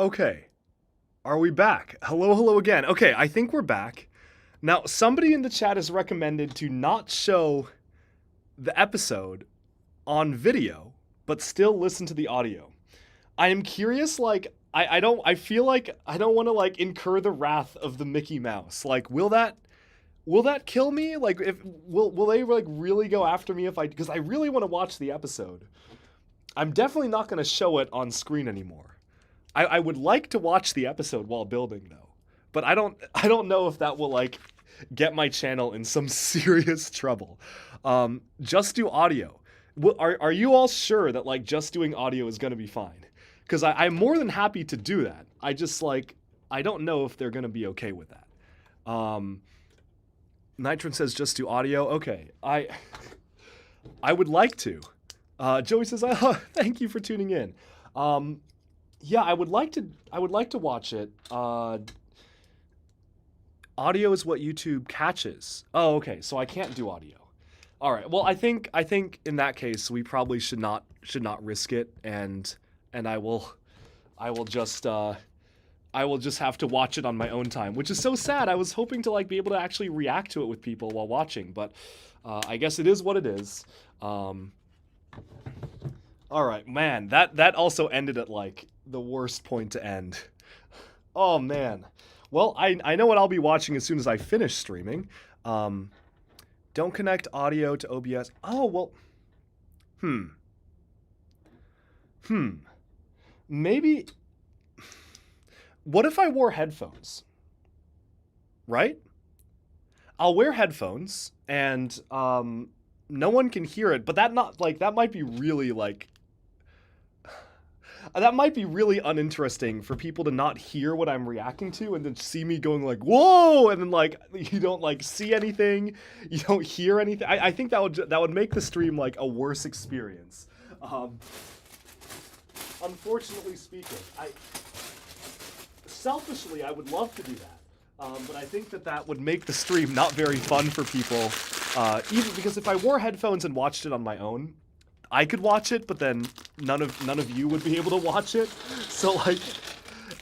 Okay. Are we back? Hello, hello again. Okay, I think we're back. Now, somebody in the chat has recommended to not show the episode on video, but still listen to the audio. I am curious, I feel like I don't want to incur the wrath of the Mickey Mouse. Will that kill me? Like, if will they really go after me if because I really want to watch the episode. I'm definitely not going to show it on screen anymore. I would like to watch the episode while building though, but I don't know if that will get my channel in some serious trouble. Just do audio. Are you all sure that just doing audio is going to be fine? Because I'm more than happy to do that. I just I don't know if they're going to be okay with that. Nitron says just do audio. Okay, I would like to. Joey says, thank you for tuning in. Yeah, I would like to watch it. Audio is what YouTube catches. Oh, okay. So I can't do audio. All right. Well, I think in that case we probably should not risk it, and I will just have to watch it on my own time, which is so sad. I was hoping to be able to actually react to it with people while watching, but I guess it is what it is. All right, man. That also ended at the worst point to end. Oh man. Well, I know what I'll be watching as soon as I finish streaming. Don't connect audio to OBS. Oh, well. Maybe. What if I wore headphones? Right? I'll wear headphones and no one can hear it, but that might be really that might be really uninteresting for people to not hear what I'm reacting to and then see me going whoa, and then you don't see anything, you don't hear anything. I think that would make the stream a worse experience. Unfortunately speaking, selfishly I would love to do that. But I think that would make the stream not very fun for people, even because if I wore headphones and watched it on my own, I could watch it, but then none of you would be able to watch it. So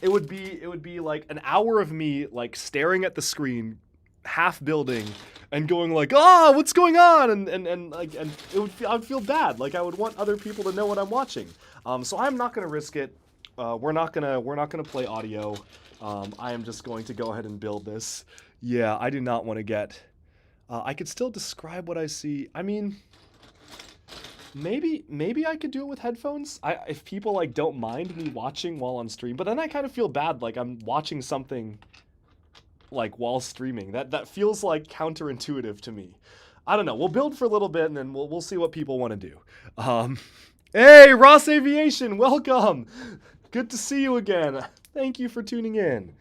it would be an hour of me staring at the screen, half building, and going what's going on? And I'd feel bad. I would want other people to know what I'm watching. So I'm not gonna risk it. We're not gonna play audio. I am just going to go ahead and build this. Yeah, I do not want to get. I could still describe what I see. I mean. Maybe I could do it with headphones. If people don't mind me watching while on stream, but then I kind of feel bad I'm watching something while streaming. That feels counterintuitive to me. I don't know. We'll build for a little bit and then we'll see what people want to do. Hey, Ross Aviation, welcome. Good to see you again. Thank you for tuning in.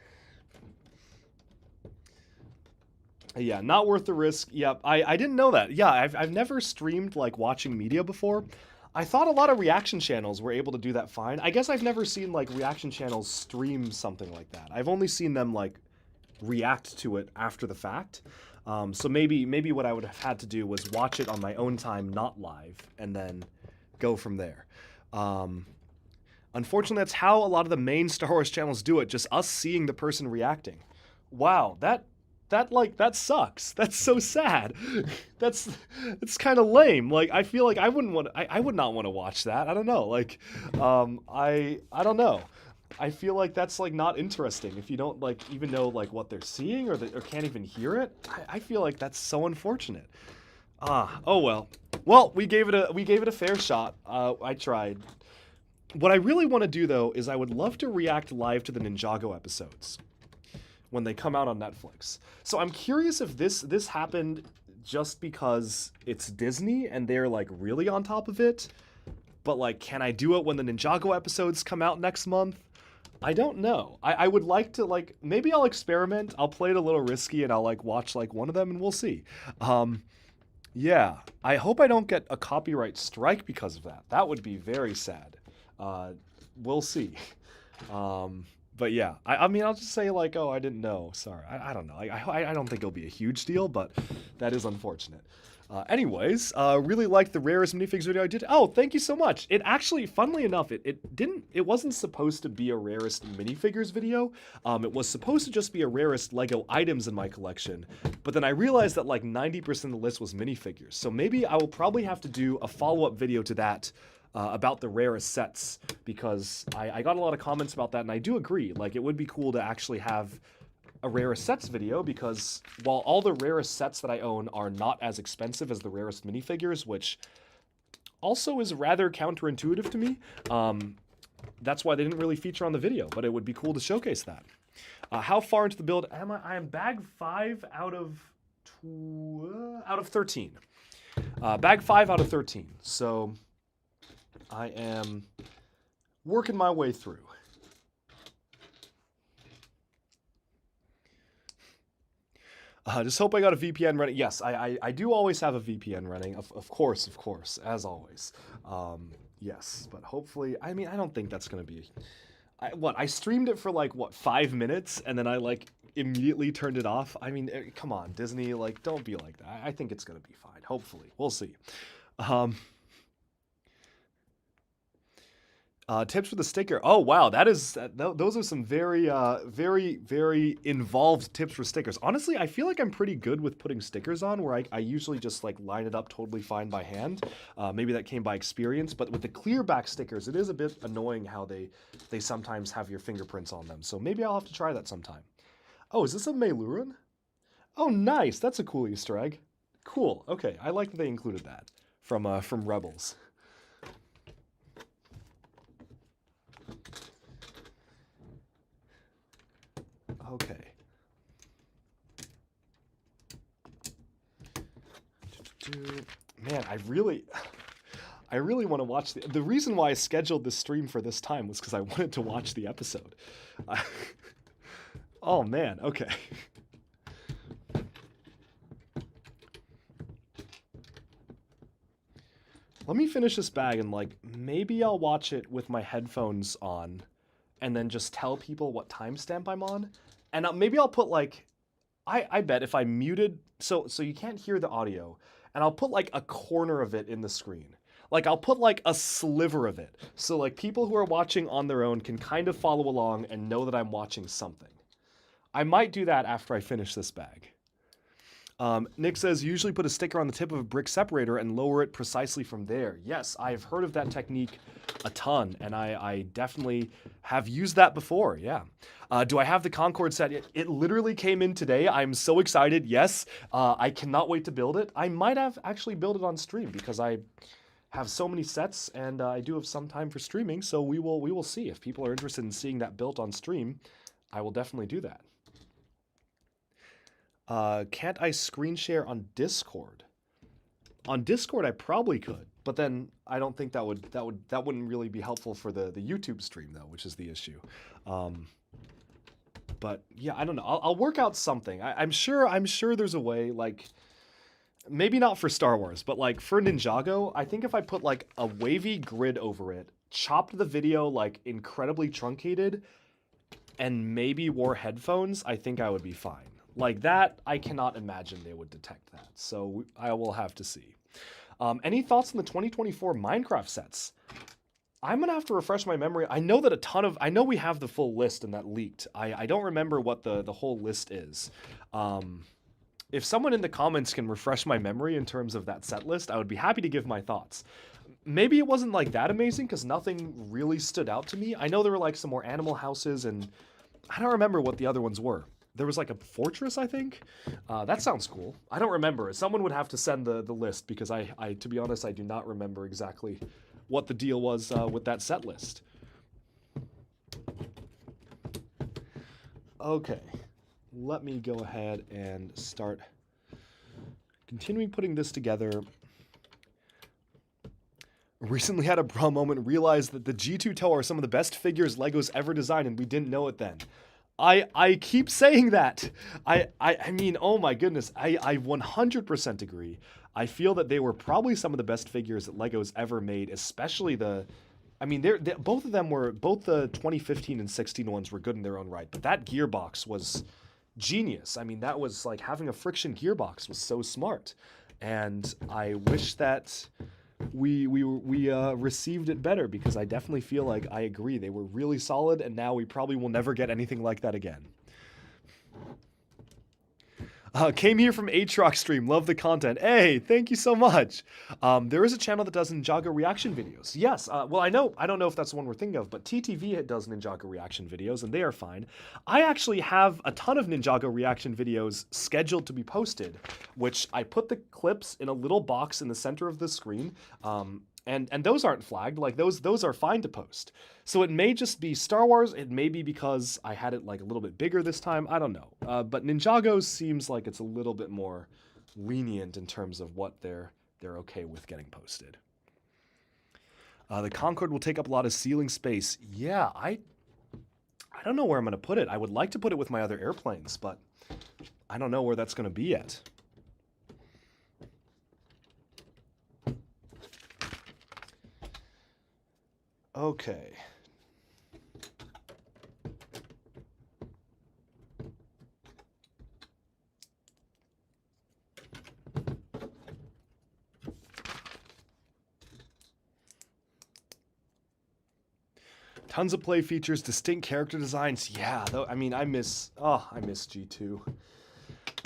Yeah, not worth the risk. Yep, I didn't know that. Yeah, I've never streamed watching media before. I thought a lot of reaction channels were able to do that fine. I guess I've never seen reaction channels stream something like that. I've only seen them react to it after the fact. So maybe what I would have had to do was watch it on my own time, not live, and then go from there. Unfortunately, that's how a lot of the main Star Wars channels do it. Just us seeing the person reacting. Wow, that sucks. That's so sad. That's kind of lame. I feel I would not want to watch that. I don't know. I don't know. I feel that's not interesting if you don't even know what they're seeing or can't even hear it. I feel that's so unfortunate. Oh well. Well, we gave it a fair shot. I tried. What I really want to do though is I would love to react live to the Ninjago episodes when they come out on Netflix. So I'm curious if this happened just because it's Disney and they're really on top of it. But can I do it when the Ninjago episodes come out next month? I don't know. I would like to maybe I'll experiment. I'll play it a little risky and I'll watch one of them and we'll see. Yeah, I hope I don't get a copyright strike because of that. That would be very sad. We'll see. But yeah, I mean, I'll just say like, oh, I didn't know. Sorry, I don't know. I don't think it'll be a huge deal, but that is unfortunate. Anyways, really liked the rarest minifigs video I did. Oh, thank you so much. It actually, funnily enough, it wasn't supposed to be a rarest minifigures video. It was supposed to just be a rarest Lego items in my collection. But then I realized that like 90% of the list was minifigures. So maybe I will probably have to do a follow-up video to that about the rarest sets, because I got a lot of comments about that, and I do agree. Like, it would be cool to actually have a rarest sets video, because while all the rarest sets that I own are not as expensive as the rarest minifigures, which also is rather counterintuitive to me, that's why they didn't really feature on the video, but it would be cool to showcase that. How far into the build am I? I am bag 5 out of 13. Bag 5 out of 13. So I am working my way through. Just hope I got a VPN running. Yes, I do always have a VPN running. Of course, as always. Yes, but hopefully, I mean, I don't think that's going to be... I streamed it for like, 5 minutes, and then I like immediately turned it off. I mean, come on, Disney, like, don't be like that. I think it's going to be fine. Hopefully. We'll see. Tips for the sticker. Oh, wow. Those are some very, very involved tips for stickers. Honestly, I feel like I'm pretty good with putting stickers on, where I usually just like line it up totally fine by hand. Maybe that came by experience, but with the clear back stickers, it is a bit annoying how they sometimes have your fingerprints on them. So maybe I'll have to try that sometime. Oh, is this a Meiluran? Oh, nice. That's a cool Easter egg. Cool. Okay. I like that they included that from Rebels. Okay. Man, I really want to watch the reason why I scheduled this stream for this time was because I wanted to watch the episode. Oh man, okay. Let me finish this bag, and like maybe I'll watch it with my headphones on and then just tell people what timestamp I'm on. And maybe I'll put like, I bet if I muted, so you can't hear the audio, and I'll put like a corner of it in the screen. Like I'll put like a sliver of it. So like people who are watching on their own can kind of follow along and know that I'm watching something. I might do that after I finish this bag. Nick says, usually put a sticker on the tip of a brick separator and lower it precisely from there. Yes, I've heard of that technique a ton, and I definitely have used that before, yeah. Do I have the Concorde set? It literally came in today. I'm so excited, yes. I cannot wait to build it. I might have actually built it on stream, because I have so many sets, and I do have some time for streaming, so we will see. If people are interested in seeing that built on stream, I will definitely do that. Can't I screen share on Discord? On Discord, I probably could, but then I don't think that wouldn't really be helpful for the YouTube stream though, which is the issue. But yeah, I don't know. I'll work out something. I'm sure there's a way. Like, maybe not for Star Wars, but like for Ninjago, I think if I put like a wavy grid over it, chopped the video like incredibly truncated, and maybe wore headphones, I think I would be fine. Like that, I cannot imagine they would detect that. So I will have to see. Any thoughts on the 2024 Minecraft sets? I'm gonna have to refresh my memory. I know that I know we have the full list and that leaked. I don't remember what the whole list is. If someone in the comments can refresh my memory in terms of that set list, I would be happy to give my thoughts. Maybe it wasn't like that amazing because nothing really stood out to me. I know there were like some more animal houses, and I don't remember what the other ones were. There was like a fortress, I think. That sounds cool. I don't remember. Someone would have to send the list, because I to be honest, I do not remember exactly what the deal was with that set list. Okay, let me go ahead and start continuing putting this together. Recently had a bra moment, realized that the G2 Toe are some of the best figures LEGO's ever designed, and we didn't know it then. I keep saying that. I mean, oh my goodness, I 100% agree. I feel that they were probably some of the best figures that LEGO's ever made, especially the I mean, both of them were, both the 2015 and 16 ones were good in their own right, but that gearbox was genius. I mean, that was like having a friction gearbox was so smart, and I wish that we received it better, because I definitely feel like I agree they were really solid, and now we probably will never get anything like that again. Came here from Aatrox stream. Love the content. Hey, thank you so much. There is a channel that does Ninjago reaction videos. Yes. Well, I don't know if that's the one we're thinking of, but TTV does Ninjago reaction videos, and they are fine. I actually have a ton of Ninjago reaction videos scheduled to be posted, which I put the clips in a little box in the center of the screen. And those aren't flagged. Like those are fine to post. So it may just be Star Wars. It may be because I had it like a little bit bigger this time. I don't know. But Ninjago seems like it's a little bit more lenient in terms of what they're okay with getting posted. The Concorde will take up a lot of ceiling space. Yeah, I don't know where I'm going to put it. I would like to put it with my other airplanes, but I don't know where that's going to be yet. Okay. Tons of play features, distinct character designs. Yeah, though, I mean, I miss G2.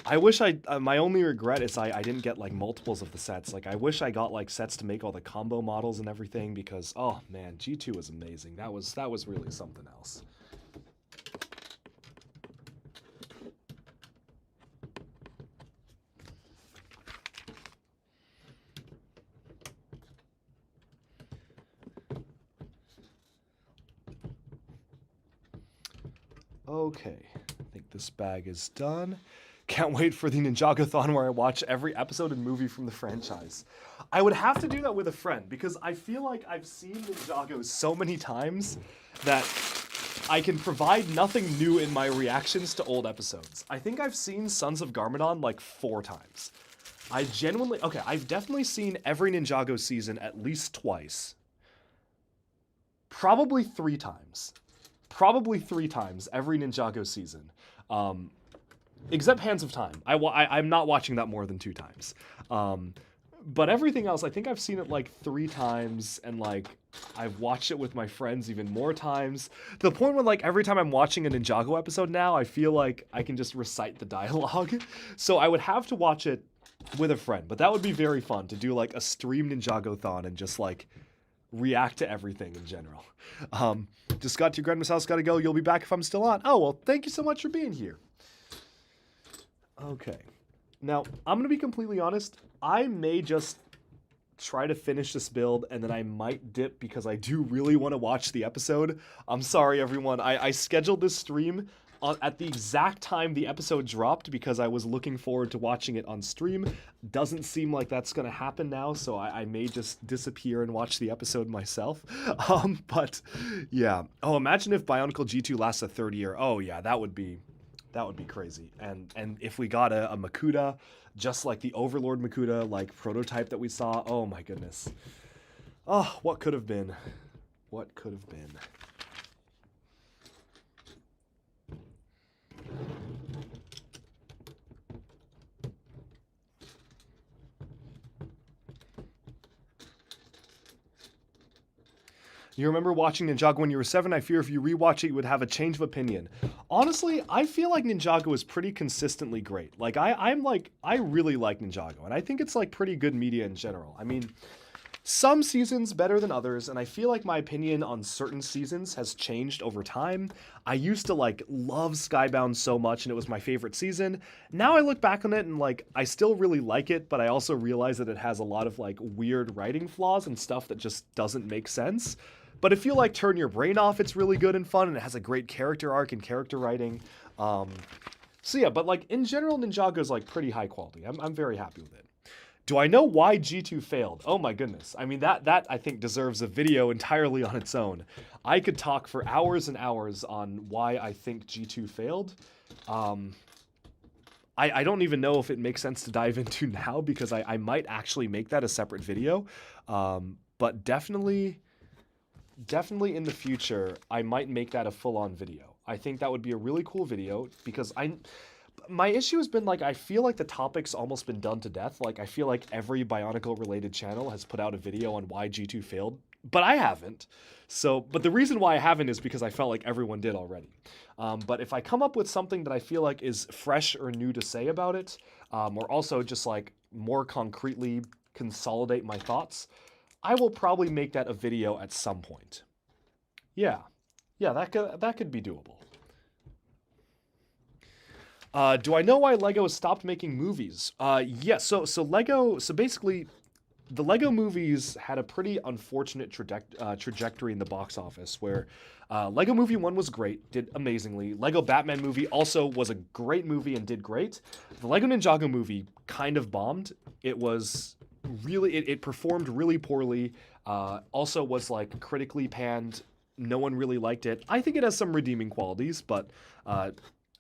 I wish my only regret is I didn't get like multiples of the sets. Like I wish I got like sets to make all the combo models and everything, because oh man, G2 was amazing. That was really something else. Okay, I think this bag is done. Can't wait for the Ninjago-thon where I watch every episode and movie from the franchise. I would have to do that with a friend, because I feel like I've seen Ninjago so many times that I can provide nothing new in my reactions to old episodes. I think I've seen Sons of Garmadon like 4 times. I've definitely seen every Ninjago season at least twice. Probably 3 times. Probably 3 times every Ninjago season. Except Hands of Time. I'm not watching that more than 2 times. But everything else, I think I've seen it like 3 times, and like I've watched it with my friends even more times. To the point where like every time I'm watching a Ninjago episode now, I feel like I can just recite the dialogue. So I would have to watch it with a friend, but that would be very fun to do like a stream Ninjago-thon and just like react to everything in general. Just got to your grandma's house, gotta go. You'll be back if I'm still on. Oh, well, thank you so much for being here. Okay. Now, I'm going to be completely honest. I may just try to finish this build, and then I might dip because I do really want to watch the episode. I'm sorry, everyone. I scheduled this stream at the exact time the episode dropped because I was looking forward to watching it on stream. Doesn't seem like that's going to happen now, so I may just disappear and watch the episode myself. But, yeah. Oh, imagine if Bionicle G2 lasts a 3rd year. Oh, yeah, that would be crazy. And if we got a Makuta, just like the Overlord Makuta, like prototype that we saw, oh my goodness. Oh, what could have been? What could have been? You remember watching Ninjago when you were 7? I fear if you rewatch it, you would have a change of opinion. Honestly, I feel like Ninjago is pretty consistently great. Like, I really like Ninjago, and I think it's, like, pretty good media in general. I mean, some seasons better than others, and I feel like my opinion on certain seasons has changed over time. I used to, like, love Skybound so much, and it was my favorite season. Now I look back on it, and, like, I still really like it, but I also realize that it has a lot of, like, weird writing flaws and stuff that just doesn't make sense. But if you like turn your brain off, it's really good and fun, and it has a great character arc and character writing. So yeah, but like in general, Ninjago is like pretty high quality. I'm very happy with it. Do I know why G2 failed? Oh my goodness. I mean, that I think deserves a video entirely on its own. I could talk for hours and hours on why I think G2 failed. I don't even know if it makes sense to dive into now, because I might actually make that a separate video. But definitely definitely in the future, I might make that a full-on video. I think that would be a really cool video because my issue has been like I feel like the topic's almost been done to death. Like I feel like every Bionicle related channel has put out a video on why G2 failed, but I haven't. So, but the reason why I haven't is because I felt like everyone did already. But if I come up with something that I feel like is fresh or new to say about it, or also just like more concretely consolidate my thoughts, I will probably make that a video at some point. Yeah, yeah, that could be doable. Do I know why LEGO stopped making movies? Yes. So LEGO. So basically, the LEGO movies had a pretty unfortunate trajectory in the box office, where LEGO Movie 1 was great, did amazingly. LEGO Batman movie also was a great movie and did great. The LEGO Ninjago movie kind of bombed. It was really, it performed really poorly. Also was like critically panned. No one really liked it. I think it has some redeeming qualities, but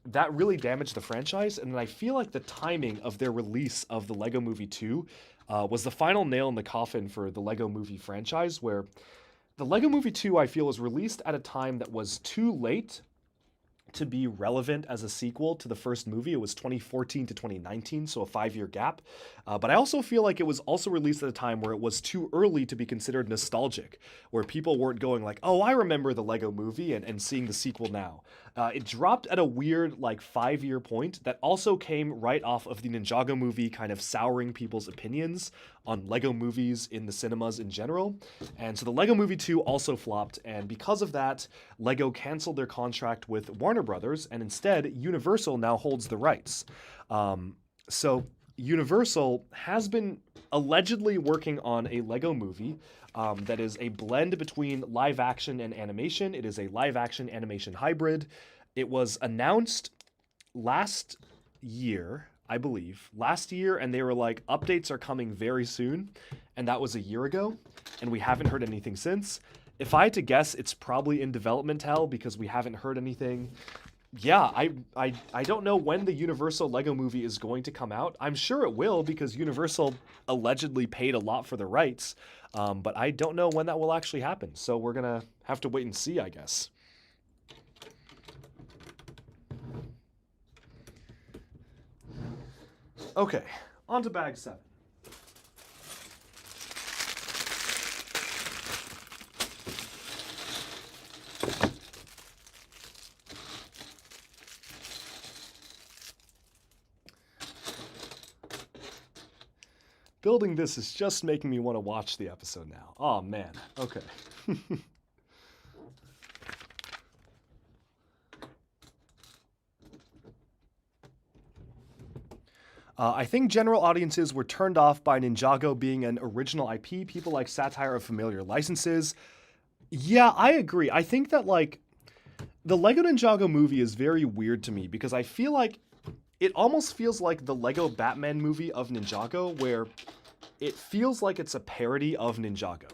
that really damaged the franchise. And I feel like the timing of their release of the LEGO Movie 2 was the final nail in the coffin for the LEGO Movie franchise, where the LEGO Movie 2, I feel, was released at a time that was too late to be relevant as a sequel to the first movie. It was 2014 to 2019, so a 5-year gap. But I also feel like it was also released at a time where it was too early to be considered nostalgic, where people weren't going like, oh, I remember the LEGO movie and seeing the sequel now. It dropped at a weird like 5-year point that also came right off of the Ninjago movie kind of souring people's opinions on LEGO movies in the cinemas in general. And so the LEGO Movie 2 also flopped, and because of that, LEGO canceled their contract with Warner Brothers, and instead, Universal now holds the rights. So Universal has been allegedly working on a LEGO movie that is a blend between live action and animation. It is a live action animation hybrid. It was announced last year, I believe, and they were like, updates are coming very soon, and that was a year ago, and we haven't heard anything since. If I had to guess, it's probably in development hell because we haven't heard anything. Yeah, I don't know when the Universal LEGO movie is going to come out. I'm sure it will because Universal allegedly paid a lot for the rights, but I don't know when that will actually happen. So we're gonna have to wait and see, I guess. Okay, on to bag 7. Building this is just making me want to watch the episode now. Oh, man. Okay. I think general audiences were turned off by Ninjago being an original IP. People like satire of familiar licenses. Yeah, I agree. I think that, like, the LEGO Ninjago movie is very weird to me because I feel like it almost feels like the LEGO Batman movie of Ninjago, where it feels like it's a parody of Ninjago.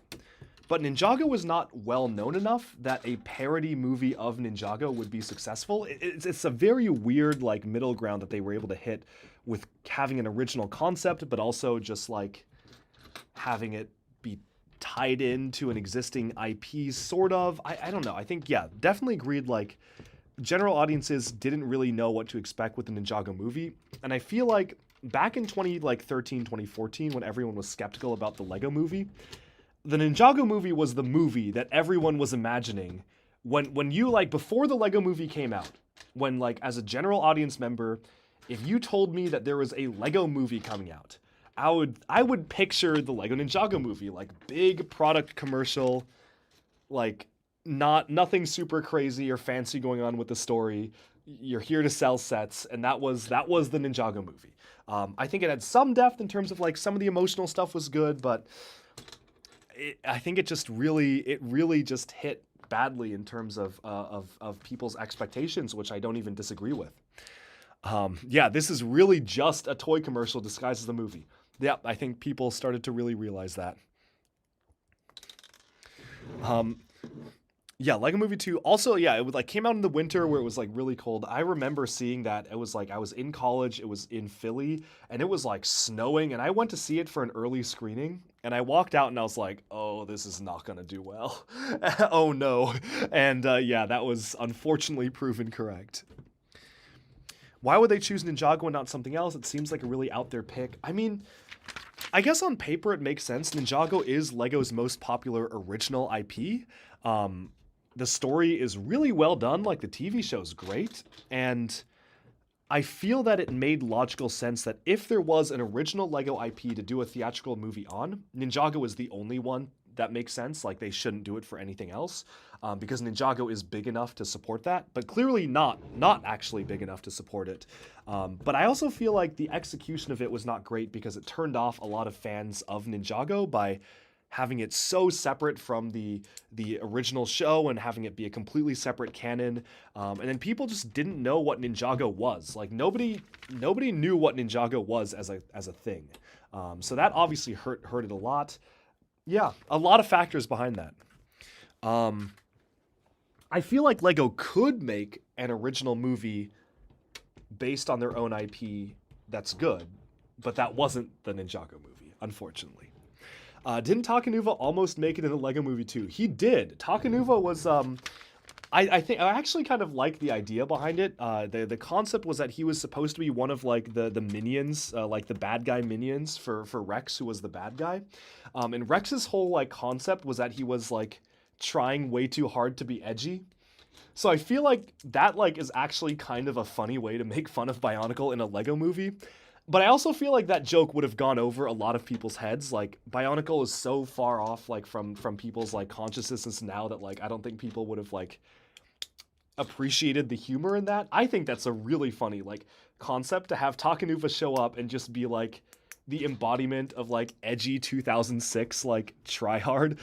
But Ninjago was not well known enough that a parody movie of Ninjago would be successful. It's a very weird like middle ground that they were able to hit with having an original concept, but also just like having it be tied into an existing IP, sort of. I don't know. I think, yeah, definitely agreed, like, general audiences didn't really know what to expect with the Ninjago movie. And I feel like back in 2013, 2014, when everyone was skeptical about the LEGO movie, the Ninjago movie was the movie that everyone was imagining when you, like, before the LEGO movie came out, when, like, as a general audience member, if you told me that there was a LEGO movie coming out, I would picture the LEGO Ninjago movie, like, big product commercial, like, nothing super crazy or fancy going on with the story. You're here to sell sets, and that was the Ninjago movie. I think it had some depth in terms of, like, some of the emotional stuff was good, but I think it really just hit badly in terms of people's expectations, which I don't even disagree with. Yeah, this is really just a toy commercial disguised as a movie. Yeah, I think people started to really realize that. Yeah, Lego Movie 2. Also, yeah, it was like came out in the winter where it was like really cold. I remember seeing that. It was like I was in college, it was in Philly, and it was like snowing, and I went to see it for an early screening, and I walked out and I was like, "Oh, this is not going to do well." Oh no. And yeah, that was unfortunately proven correct. Why would they choose Ninjago and not something else? It seems like a really out there pick. I mean, I guess on paper it makes sense. Ninjago is Lego's most popular original IP. Um, the story is really well done. Like the TV show's great, and I feel that it made logical sense that if there was an original Lego IP to do a theatrical movie on, Ninjago is the only one that makes sense. Like they shouldn't do it for anything else, because Ninjago is big enough to support that, but clearly not actually big enough to support it. But I also feel like the execution of it was not great because it turned off a lot of fans of Ninjago by having it so separate from the original show and having it be a completely separate canon. And then people just didn't know what Ninjago was. Like nobody knew what Ninjago was as a thing. So that obviously hurt it a lot. Yeah, a lot of factors behind that. I feel like Lego could make an original movie based on their own IP that's good, but that wasn't the Ninjago movie, unfortunately. Didn't Takanuva almost make it in the Lego Movie 2? He did. Takanuva was I think I actually kind of like the idea behind it. The concept was that he was supposed to be one of like the minions, like the bad guy minions for Rex, who was the bad guy. And Rex's whole like concept was that he was like trying way too hard to be edgy. So I feel like that like is actually kind of a funny way to make fun of Bionicle in a Lego movie. But I also feel like that joke would have gone over a lot of people's heads. Like Bionicle is so far off like from people's like consciousness now that like I don't think people would have like appreciated the humor in that. I think that's a really funny like concept to have Takanuva show up and just be like the embodiment of like edgy 2006 like try hard.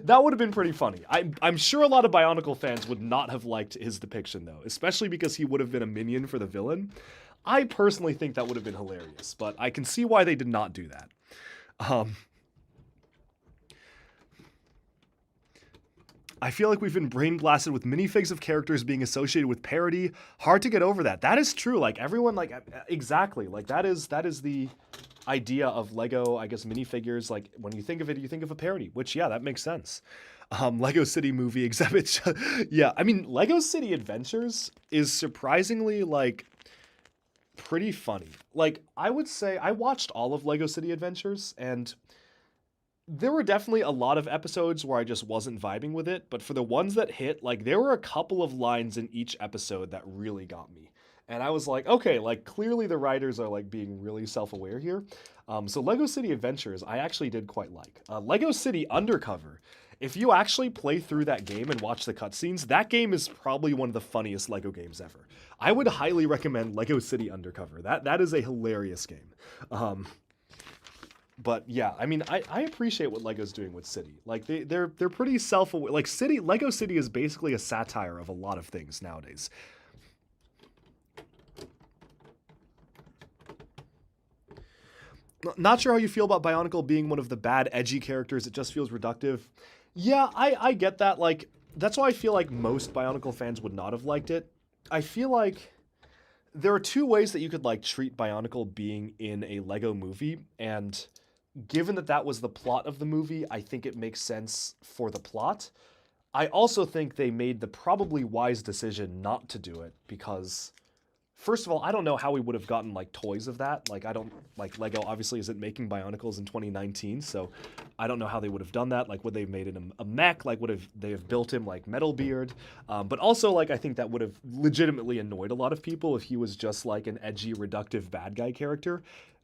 That would have been pretty funny. I'm sure a lot of Bionicle fans would not have liked his depiction though, especially because he would have been a minion for the villain. I personally think that would have been hilarious, but I can see why they did not do that. I feel like we've been brain blasted with minifigs of characters being associated with parody. Hard to get over that. That is true. Like everyone, like exactly. Like that is the idea of Lego, I guess, minifigures. Like when you think of it, you think of a parody, which yeah, that makes sense. Lego City movie exhibit. Yeah, I mean, Lego City Adventures is surprisingly like pretty funny. Like I would say I watched all of Lego City Adventures and there were definitely a lot of episodes where I just wasn't vibing with it, but for the ones that hit, like there were a couple of lines in each episode that really got me. And I was like, okay, like clearly the writers are like being really self-aware here. So Lego City Adventures, I actually did quite like. Lego City Undercover, if you actually play through that game and watch the cutscenes, that game is probably one of the funniest Lego games ever. I would highly recommend Lego City Undercover. That is a hilarious game. But yeah, I mean, I appreciate what Lego's doing with City. Like they're pretty self-aware. Like Lego City is basically a satire of a lot of things nowadays. Not sure how you feel about Bionicle being one of the bad, edgy characters. It just feels reductive. Yeah, I get that. Like, that's why I feel like most Bionicle fans would not have liked it. I feel like there are two ways that you could, like, treat Bionicle being in a Lego movie, and given that that was the plot of the movie, I think it makes sense for the plot. I also think they made the probably wise decision not to do it because, first of all, I don't know how we would have gotten like toys of that. Like Lego obviously isn't making Bionicles in 2019, so I don't know how they would have done that. Like would they have made it a mech? Like would have they have built him like Metal Beard? But also like I think that would have legitimately annoyed a lot of people if he was just like an edgy, reductive bad guy character.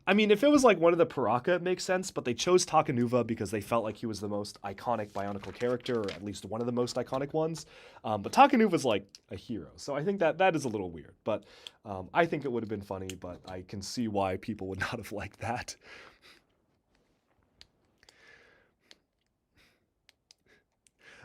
I mean, if it was like one of the Paraka, it makes sense, but they chose Takanuva because they felt like he was the most iconic Bionicle character, or at least one of the most iconic ones. But Takanuva's like a hero, so I think that is a little weird. But I think it would have been funny, but I can see why people would not have liked that.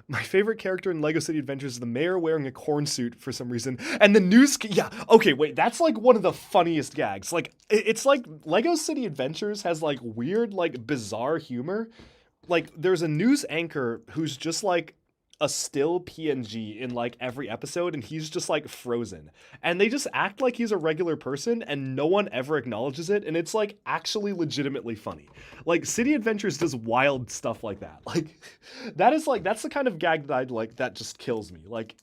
My favorite character in LEGO City Adventures is the mayor wearing a corn suit for some reason. And the news... Yeah, okay, wait, that's like one of the funniest gags. Like, it's like LEGO City Adventures has like weird, like bizarre humor. Like, there's a news anchor who's just like a still PNG in like every episode, and he's just like frozen. And they just act like he's a regular person, and no one ever acknowledges it. And it's like actually legitimately funny. Like City Adventures does wild stuff like that. Like that's the kind of gag that I'd like that just kills me. Like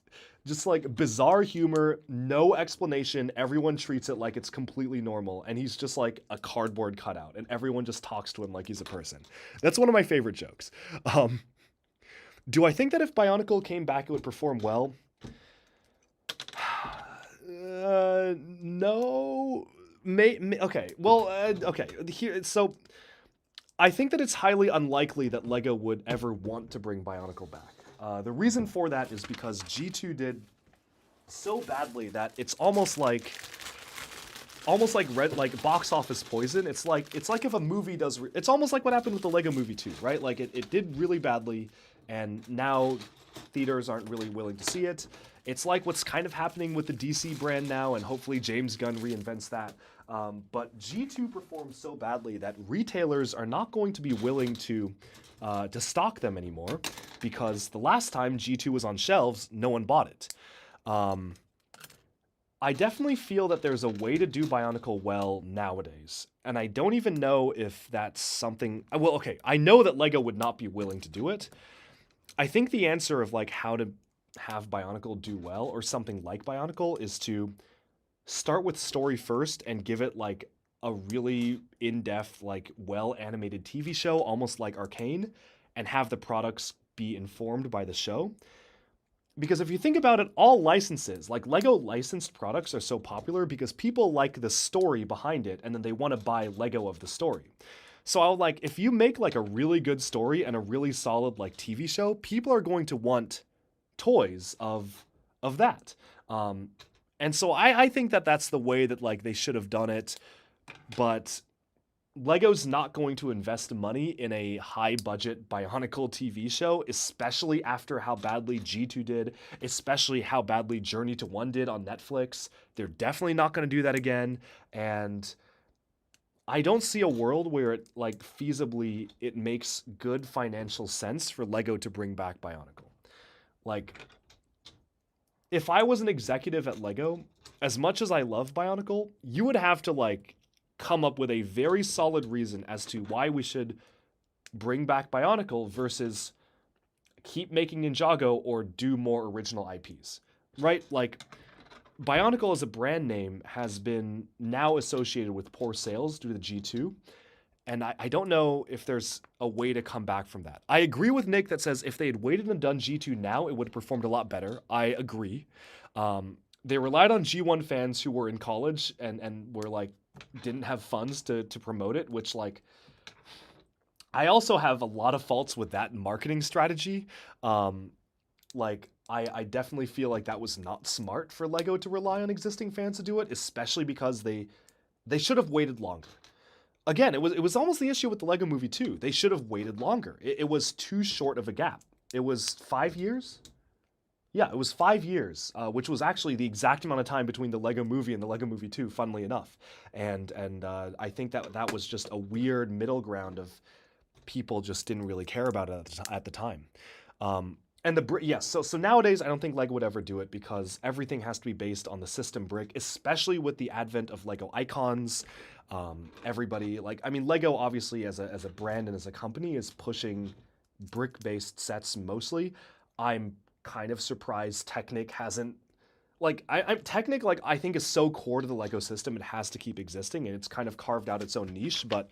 just like bizarre humor, no explanation. Everyone treats it like it's completely normal, and he's just like a cardboard cutout, and everyone just talks to him like he's a person. That's one of my favorite jokes. Do I think that if Bionicle came back, it would perform well? No. Okay. Well, okay. Here, so I think that it's highly unlikely that LEGO would ever want to bring Bionicle back. The reason for that is because G2 did so badly that it's almost like box office poison. It's like if a movie does. It's almost like what happened with the LEGO Movie 2, right? Like it did really badly, and now theaters aren't really willing to see it. It's like what's kind of happening with the DC brand now, and hopefully James Gunn reinvents that. But G2 performed so badly that retailers are not going to be willing to stock them anymore, because the last time G2 was on shelves, no one bought it. I definitely feel that there's a way to do Bionicle well nowadays, and I don't even know if that's something. Well, okay, I know that LEGO would not be willing to do it. I think the answer of like how to have Bionicle do well, or something like Bionicle, is to start with story first and give it like a really in-depth, like well-animated TV show, almost like Arcane, and have the products be informed by the show. Because if you think about it, all licenses, like LEGO licensed products, are so popular because people like the story behind it, and then they want to buy LEGO of the story. So I'll like, if you make like a really good story and a really solid like TV show, people are going to want toys of that. And so I think that that's the way that like they should have done it, but LEGO's not going to invest money in a high-budget Bionicle TV show, especially after how badly G2 did, especially how badly Journey to One did on Netflix. They're definitely not going to do that again, and I don't see a world where it, like, feasibly, it makes good financial sense for LEGO to bring back Bionicle. Like, if I was an executive at LEGO, as much as I love Bionicle, you would have to, like, come up with a very solid reason as to why we should bring back Bionicle versus keep making Ninjago or do more original IPs, right? Like, Bionicle as a brand name has been now associated with poor sales due to the G2, and I don't know if there's a way to come back from that. I agree with Nick that says if they had waited and done G2 now, it would have performed a lot better. I agree. They relied on G1 fans who were in college and were like, didn't have funds to promote it, which, like, I also have a lot of faults with that marketing strategy. Like, I definitely feel like that was not smart for LEGO to rely on existing fans to do it, especially because they should have waited longer. Again, it was almost the issue with the LEGO Movie 2. They should have waited longer. It was too short of a gap. It was 5 years? Yeah, it was 5 years, which was actually the exact amount of time between the LEGO Movie and the LEGO Movie 2, funnily enough. And I think that was just a weird middle ground of people just didn't really care about it at the time. So nowadays, I don't think LEGO would ever do it because everything has to be based on the system brick, especially with the advent of LEGO Icons. Everybody, like, I mean, LEGO obviously as a brand and as a company is pushing brick-based sets mostly. I'm kind of surprised Technic hasn't, like, Technic, like, I think is so core to the LEGO system, it has to keep existing, and it's kind of carved out its own niche, but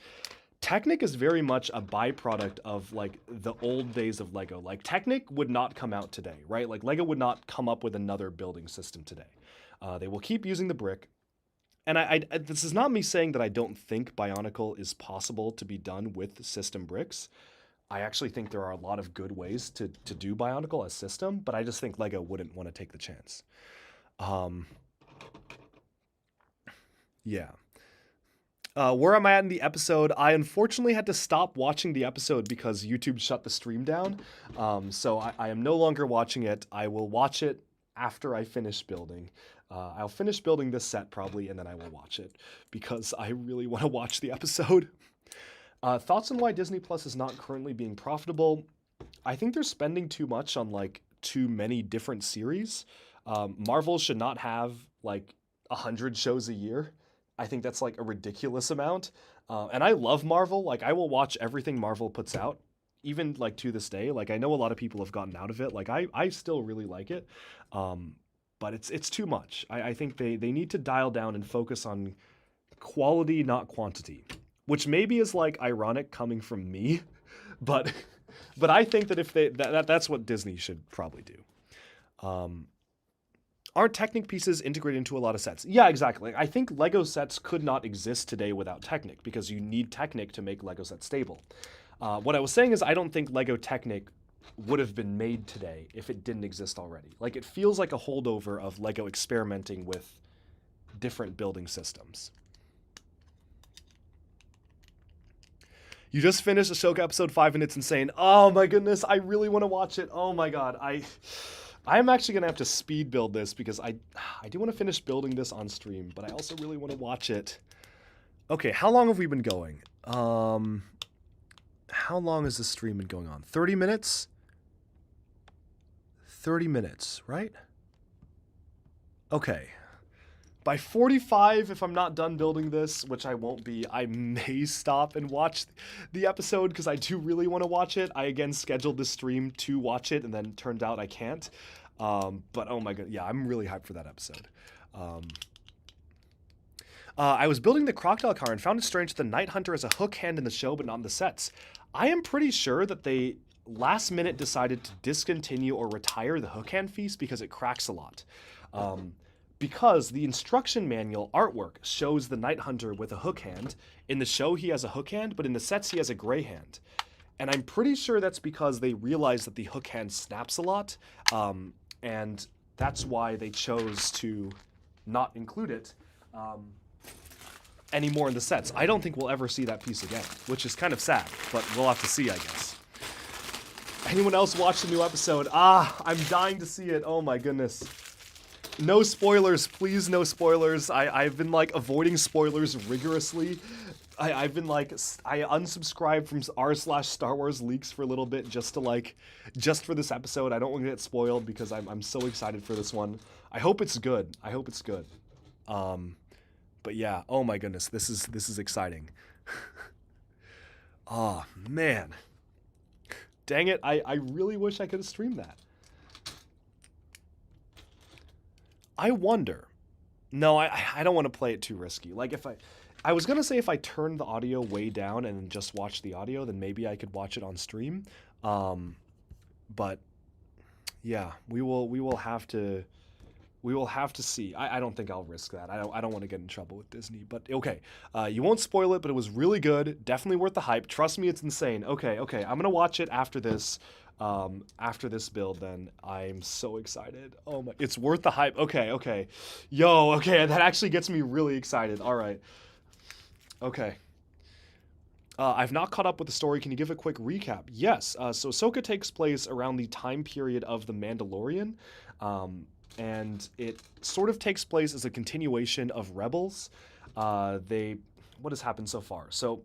Technic is very much a byproduct of, like, the old days of LEGO. Like, Technic would not come out today, right? Like, LEGO would not come up with another building system today. They will keep using the brick, and this is not me saying that I don't think Bionicle is possible to be done with system bricks. I actually think there are a lot of good ways to do Bionicle as system, but I just think LEGO wouldn't want to take the chance. Yeah. Where am I at in the episode? I unfortunately had to stop watching the episode because YouTube shut the stream down. So I am no longer watching it. I will watch it after I finish building. I'll finish building this set probably, and then I will watch it because I really want to watch the episode. Thoughts on why Disney Plus is not currently being profitable? I think they're spending too much on, like, too many different series. Marvel should not have like 100 shows a year. I think that's like a ridiculous amount. And I love Marvel. Like I will watch everything Marvel puts out, even like to this day. Like I know a lot of people have gotten out of it. Like I still really like it. But it's too much. I think they need to dial down and focus on quality, not quantity, which maybe is like ironic coming from me, but I think that if that's what Disney should probably do. Aren't Technic pieces integrated into a lot of sets? Yeah, exactly. I think Lego sets could not exist today without Technic because you need Technic to make Lego sets stable. What I was saying is I don't think Lego Technic would have been made today if it didn't exist already. Like it feels like a holdover of Lego experimenting with different building systems. You just finished Ahsoka episode 5 and it's insane. Oh my goodness, I really want to watch it. Oh my god, I'm actually gonna have to speed build this because I do want to finish building this on stream, but I also really want to watch it. Okay, how long have we been going? How long has this stream been going on? 30 minutes? 30 minutes, right? Okay. By 45, if I'm not done building this, which I won't be, I may stop and watch the episode because I do really want to watch it. I, again, scheduled this stream to watch it and then turned out I can't. But oh my god, yeah, I'm really hyped for that episode. I was building the crocodile car and found it strange that the Night Hunter has a hook hand in the show but not in the sets. I am pretty sure that they last minute decided to discontinue or retire the hook hand feast because it cracks a lot. Because the instruction manual artwork shows the Night Hunter with a hook hand. In the show, he has a hook hand, but in the sets, he has a gray hand. And I'm pretty sure that's because they realized that the hook hand snaps a lot, and that's why they chose to not include it anymore in the sets. I don't think we'll ever see that piece again, which is kind of sad, but we'll have to see, I guess. Anyone else watch the new episode? I'm dying to see it. Oh my goodness. No spoilers, please, no spoilers. I've been like avoiding spoilers rigorously. I've been like, I unsubscribed from r/Star Wars leaks for a little bit just for this episode. I don't want to get spoiled because I'm so excited for this one. I hope it's good. I hope it's good. But yeah, oh my goodness, this is exciting. Oh man. Dang it, I really wish I could have streamed that. I wonder. No, I don't want to play it too risky. Like if I was going to say if I turned the audio way down and just watch the audio, then maybe I could watch it on stream. But yeah, we will have to see. I don't think I'll risk that. I don't want to get in trouble with Disney, but okay. You won't spoil it, but it was really good. Definitely worth the hype. Trust me, it's insane. Okay. I'm going to watch it after this. After this build, then I'm so excited. Oh my, it's worth the hype. Okay. Yo, okay, that actually gets me really excited. All right. Okay. I've not caught up with the story. Can you give a quick recap? Yes. So Ahsoka takes place around the time period of The Mandalorian. And it sort of takes place as a continuation of Rebels. What has happened so far? So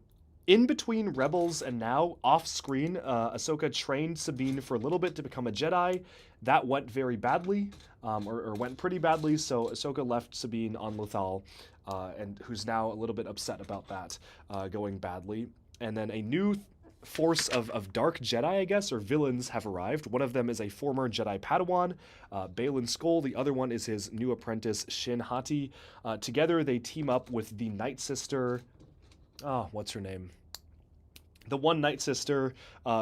in between Rebels and now, off screen, Ahsoka trained Sabine for a little bit to become a Jedi. That went very badly, or went pretty badly, so Ahsoka left Sabine on Lothal, and who's now a little bit upset about that going badly. And then a new force of dark Jedi, I guess, or villains have arrived. One of them is a former Jedi Padawan, Baylan Skoll. The other one is his new apprentice, Shin Hati. Together, they team up with the Night Sister. Oh, what's her name? The one Night Sister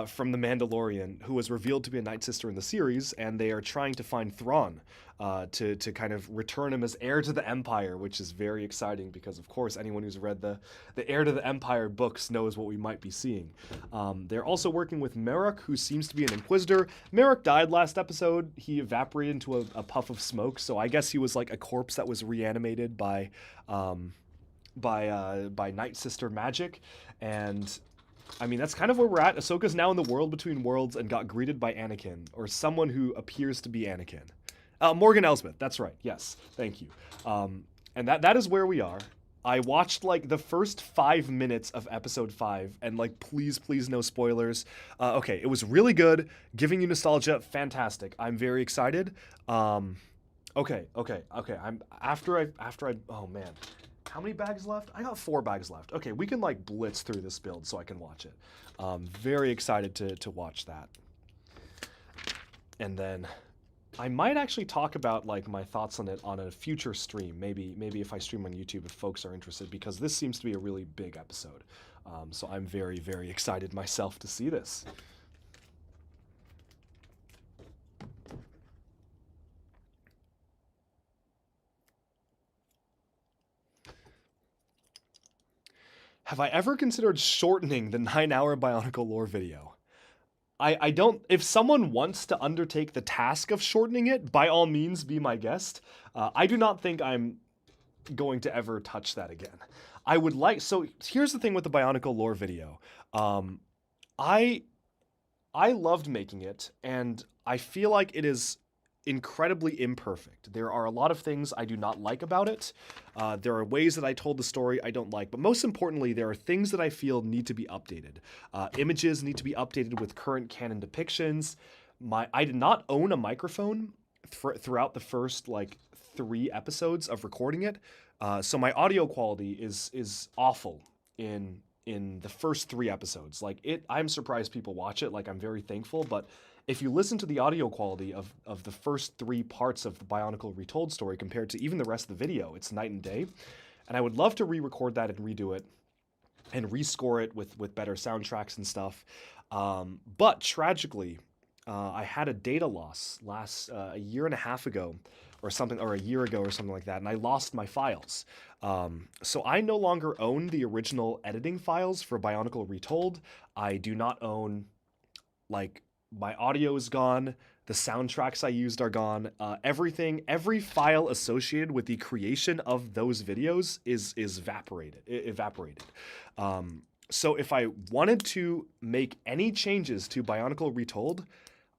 from The Mandalorian, who was revealed to be a Night Sister in the series, and they are trying to find Thrawn to kind of return him as heir to the Empire, which is very exciting because, of course, anyone who's read the Heir to the Empire books knows what we might be seeing. They're also working with Merrick, who seems to be an Inquisitor. Merrick died last episode. He evaporated into a puff of smoke, so I guess he was like a corpse that was reanimated by Night Sister magic, and I mean, that's kind of where we're at. Ahsoka's now in the world between worlds and got greeted by Anakin, or someone who appears to be Anakin. Morgan Elsbeth, that's right. Yes, thank you. And that is where we are. I watched like the first 5 minutes of episode 5, and like, please, no spoilers. Okay, it was really good, giving you nostalgia, fantastic. I'm very excited. Um, okay. I'm after I. Oh man, how many bags left? I got 4 bags left. Okay, we can like blitz through this build so I can watch it. Very excited to watch that, and then I might actually talk about like my thoughts on it on a future stream. Maybe if I stream on YouTube if folks are interested, because this seems to be a really big episode. So I'm very excited myself to see this. Have I ever considered shortening the 9-hour Bionicle lore video? I don't. If someone wants to undertake the task of shortening it, by all means, be my guest. I do not think I'm going to ever touch that again. I would like. So here's the thing with the Bionicle lore video. I I loved making it, and I feel like it is incredibly imperfect. There are a lot of things I do not like about it. There are ways that I told the story I don't like, but most importantly, there are things that I feel need to be updated. Images need to be updated with current canon depictions. I did not own a microphone throughout the first like 3 episodes of recording it, so my audio quality is awful in the first 3 episodes. Like I'm surprised people watch it. Like I'm very thankful, but if you listen to the audio quality of the first 3 parts of the Bionicle Retold story compared to even the rest of the video, it's night and day. And I would love to re-record that and redo it and rescore it with better soundtracks and stuff. But tragically, I had a data loss a year and a half ago or something, or a year ago or something like that, and I lost my files. So I no longer own the original editing files for Bionicle Retold. I do not own, like, my audio is gone. The soundtracks I used are gone. Every file associated with the creation of those videos is evaporated. So if I wanted to make any changes to Bionicle Retold,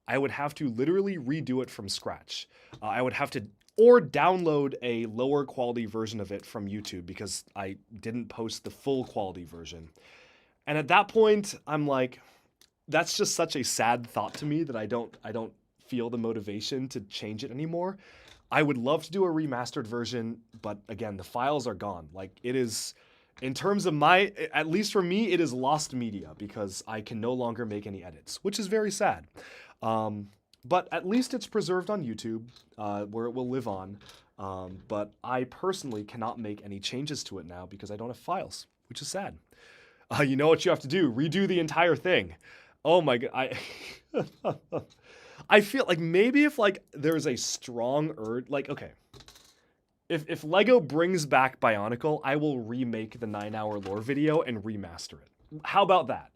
I would have to literally redo it from scratch. I would have to, or download a lower quality version of it from YouTube, because I didn't post the full quality version. And at that point, I'm like, that's just such a sad thought to me that I don't feel the motivation to change it anymore. I would love to do a remastered version, but again, the files are gone. Like, it is, in terms of at least for me, it is lost media, because I can no longer make any edits, which is very sad. But at least it's preserved on YouTube, where it will live on. But I personally cannot make any changes to it now because I don't have files, which is sad. You know what you have to do? Redo the entire thing. Oh my god, I feel like maybe if like there's a strong urge, like, okay, if LEGO brings back Bionicle, I will remake the 9-hour lore video and remaster it. How about that?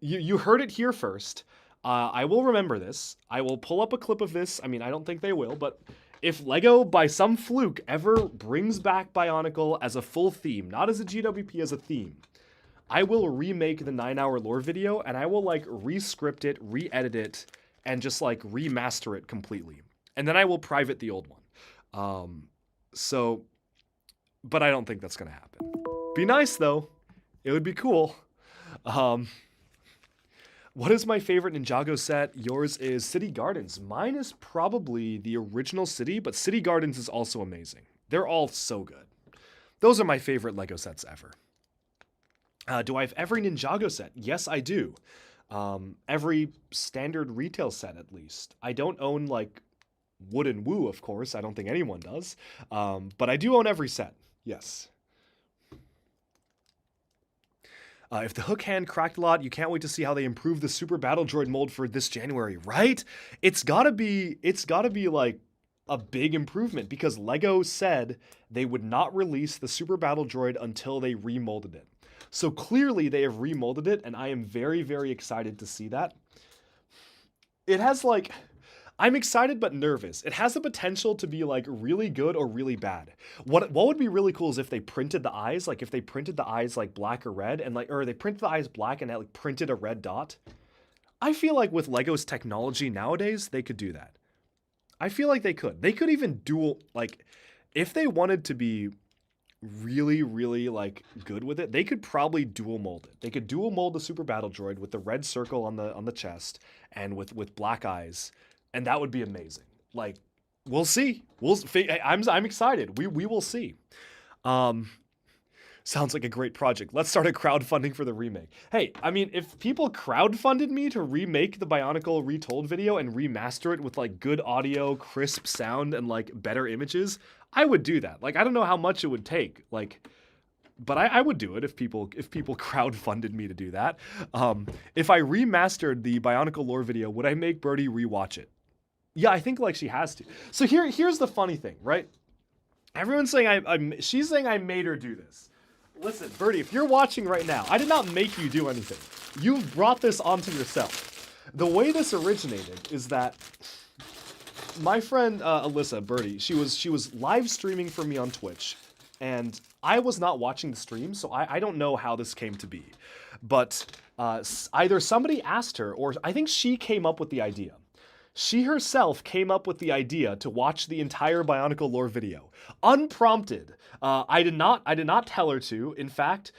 You heard it here first. I will remember this. I will pull up a clip of this. I mean, I don't think they will, but if LEGO, by some fluke, ever brings back Bionicle as a full theme, not as a GWP, as a theme, I will remake the 9-hour lore video, and I will like re-script it, re-edit it, and just like remaster it completely. And then I will private the old one. But I don't think that's gonna happen. Be nice though. It would be cool. What is my favorite Ninjago set? Yours is City Gardens. Mine is probably the original City, but City Gardens is also amazing. They're all so good. Those are my favorite LEGO sets ever. Do I have every Ninjago set? Yes, I do. Every standard retail set, at least. I don't own, like, Wood and Woo, of course. I don't think anyone does. But I do own every set. Yes. If the hook hand cracked a lot, you can't wait to see how they improve the Super Battle Droid mold for this January, right? It's gotta be like a big improvement, because LEGO said they would not release the Super Battle Droid until they remolded it. So clearly they have remolded it, and I am very excited to see that. It has like, I'm excited but nervous. It has the potential to be like really good or really bad. What would be really cool is if they printed the eyes, like if they printed the eyes like black or red, and like, or they printed the eyes black and like printed a red dot. I feel like with LEGO's technology nowadays, they could do that. I feel like they could. They could even like, if they wanted to be really, really like good with it, they could probably dual mold it. They could dual mold the super battle droid with the red circle on the chest and with black eyes, and that would be amazing. Like, we'll see. I'm excited. We will see. Um, Sounds like a great project. Let's start a crowdfunding for the remake. Hey, I mean, if people crowdfunded me to remake the Bionicle Retold video and remaster it with like good audio, crisp sound, and like better images, I would do that. Like, I don't know how much it would take. Like, but I would do it if people crowdfunded me to do that. If I remastered the Bionicle lore video, would I make Birdie rewatch it? Yeah, I think like she has to. So here's the funny thing, right? Everyone's saying she's saying I made her do this. Listen, Birdie, if you're watching right now, I did not make you do anything. You brought this onto yourself. The way this originated is that my friend Alyssa, Birdie, she was live streaming for me on Twitch, and I was not watching the stream, so I don't know how this came to be. But either somebody asked her, or I think she came up with the idea. She herself came up with the idea to watch the entire Bionicle lore video, unprompted. I did not tell her to. In fact,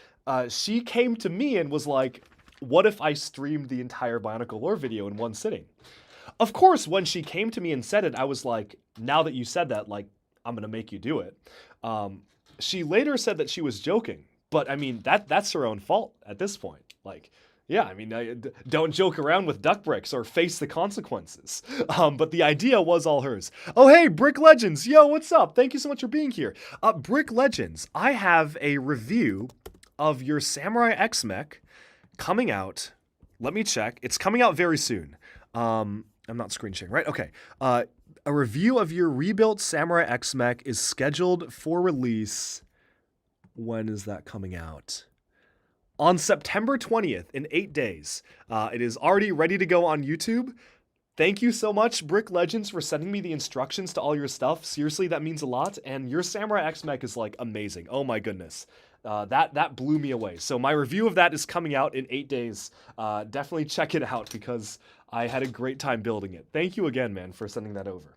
she came to me and was like, "What if I streamed the entire Bionicle lore video in one sitting?" Of course, when she came to me and said it, I was like, "Now that you said that, like, I'm gonna make you do it." She later said that she was joking, but I mean that's her own fault at this point. Like, yeah, I mean, don't joke around with duck bricks or face the consequences. But the idea was all hers. Oh, hey, Brick Legends. Yo, what's up? Thank you so much for being here. Brick Legends, I have a review of your Samurai X mech coming out. Let me check. It's coming out very soon. I'm not screen sharing, right? Okay. A review of your rebuilt Samurai X mech is scheduled for release. When is that coming out? On September 20th, in 8 days. It is already ready to go on YouTube. Thank you so much, Brick Legends, for sending me the instructions to all your stuff. Seriously, that means a lot. And your Samurai X mech is like amazing. Oh my goodness. That blew me away. So my review of that is coming out in 8 days. Definitely check it out because I had a great time building it. Thank you again, man, for sending that over.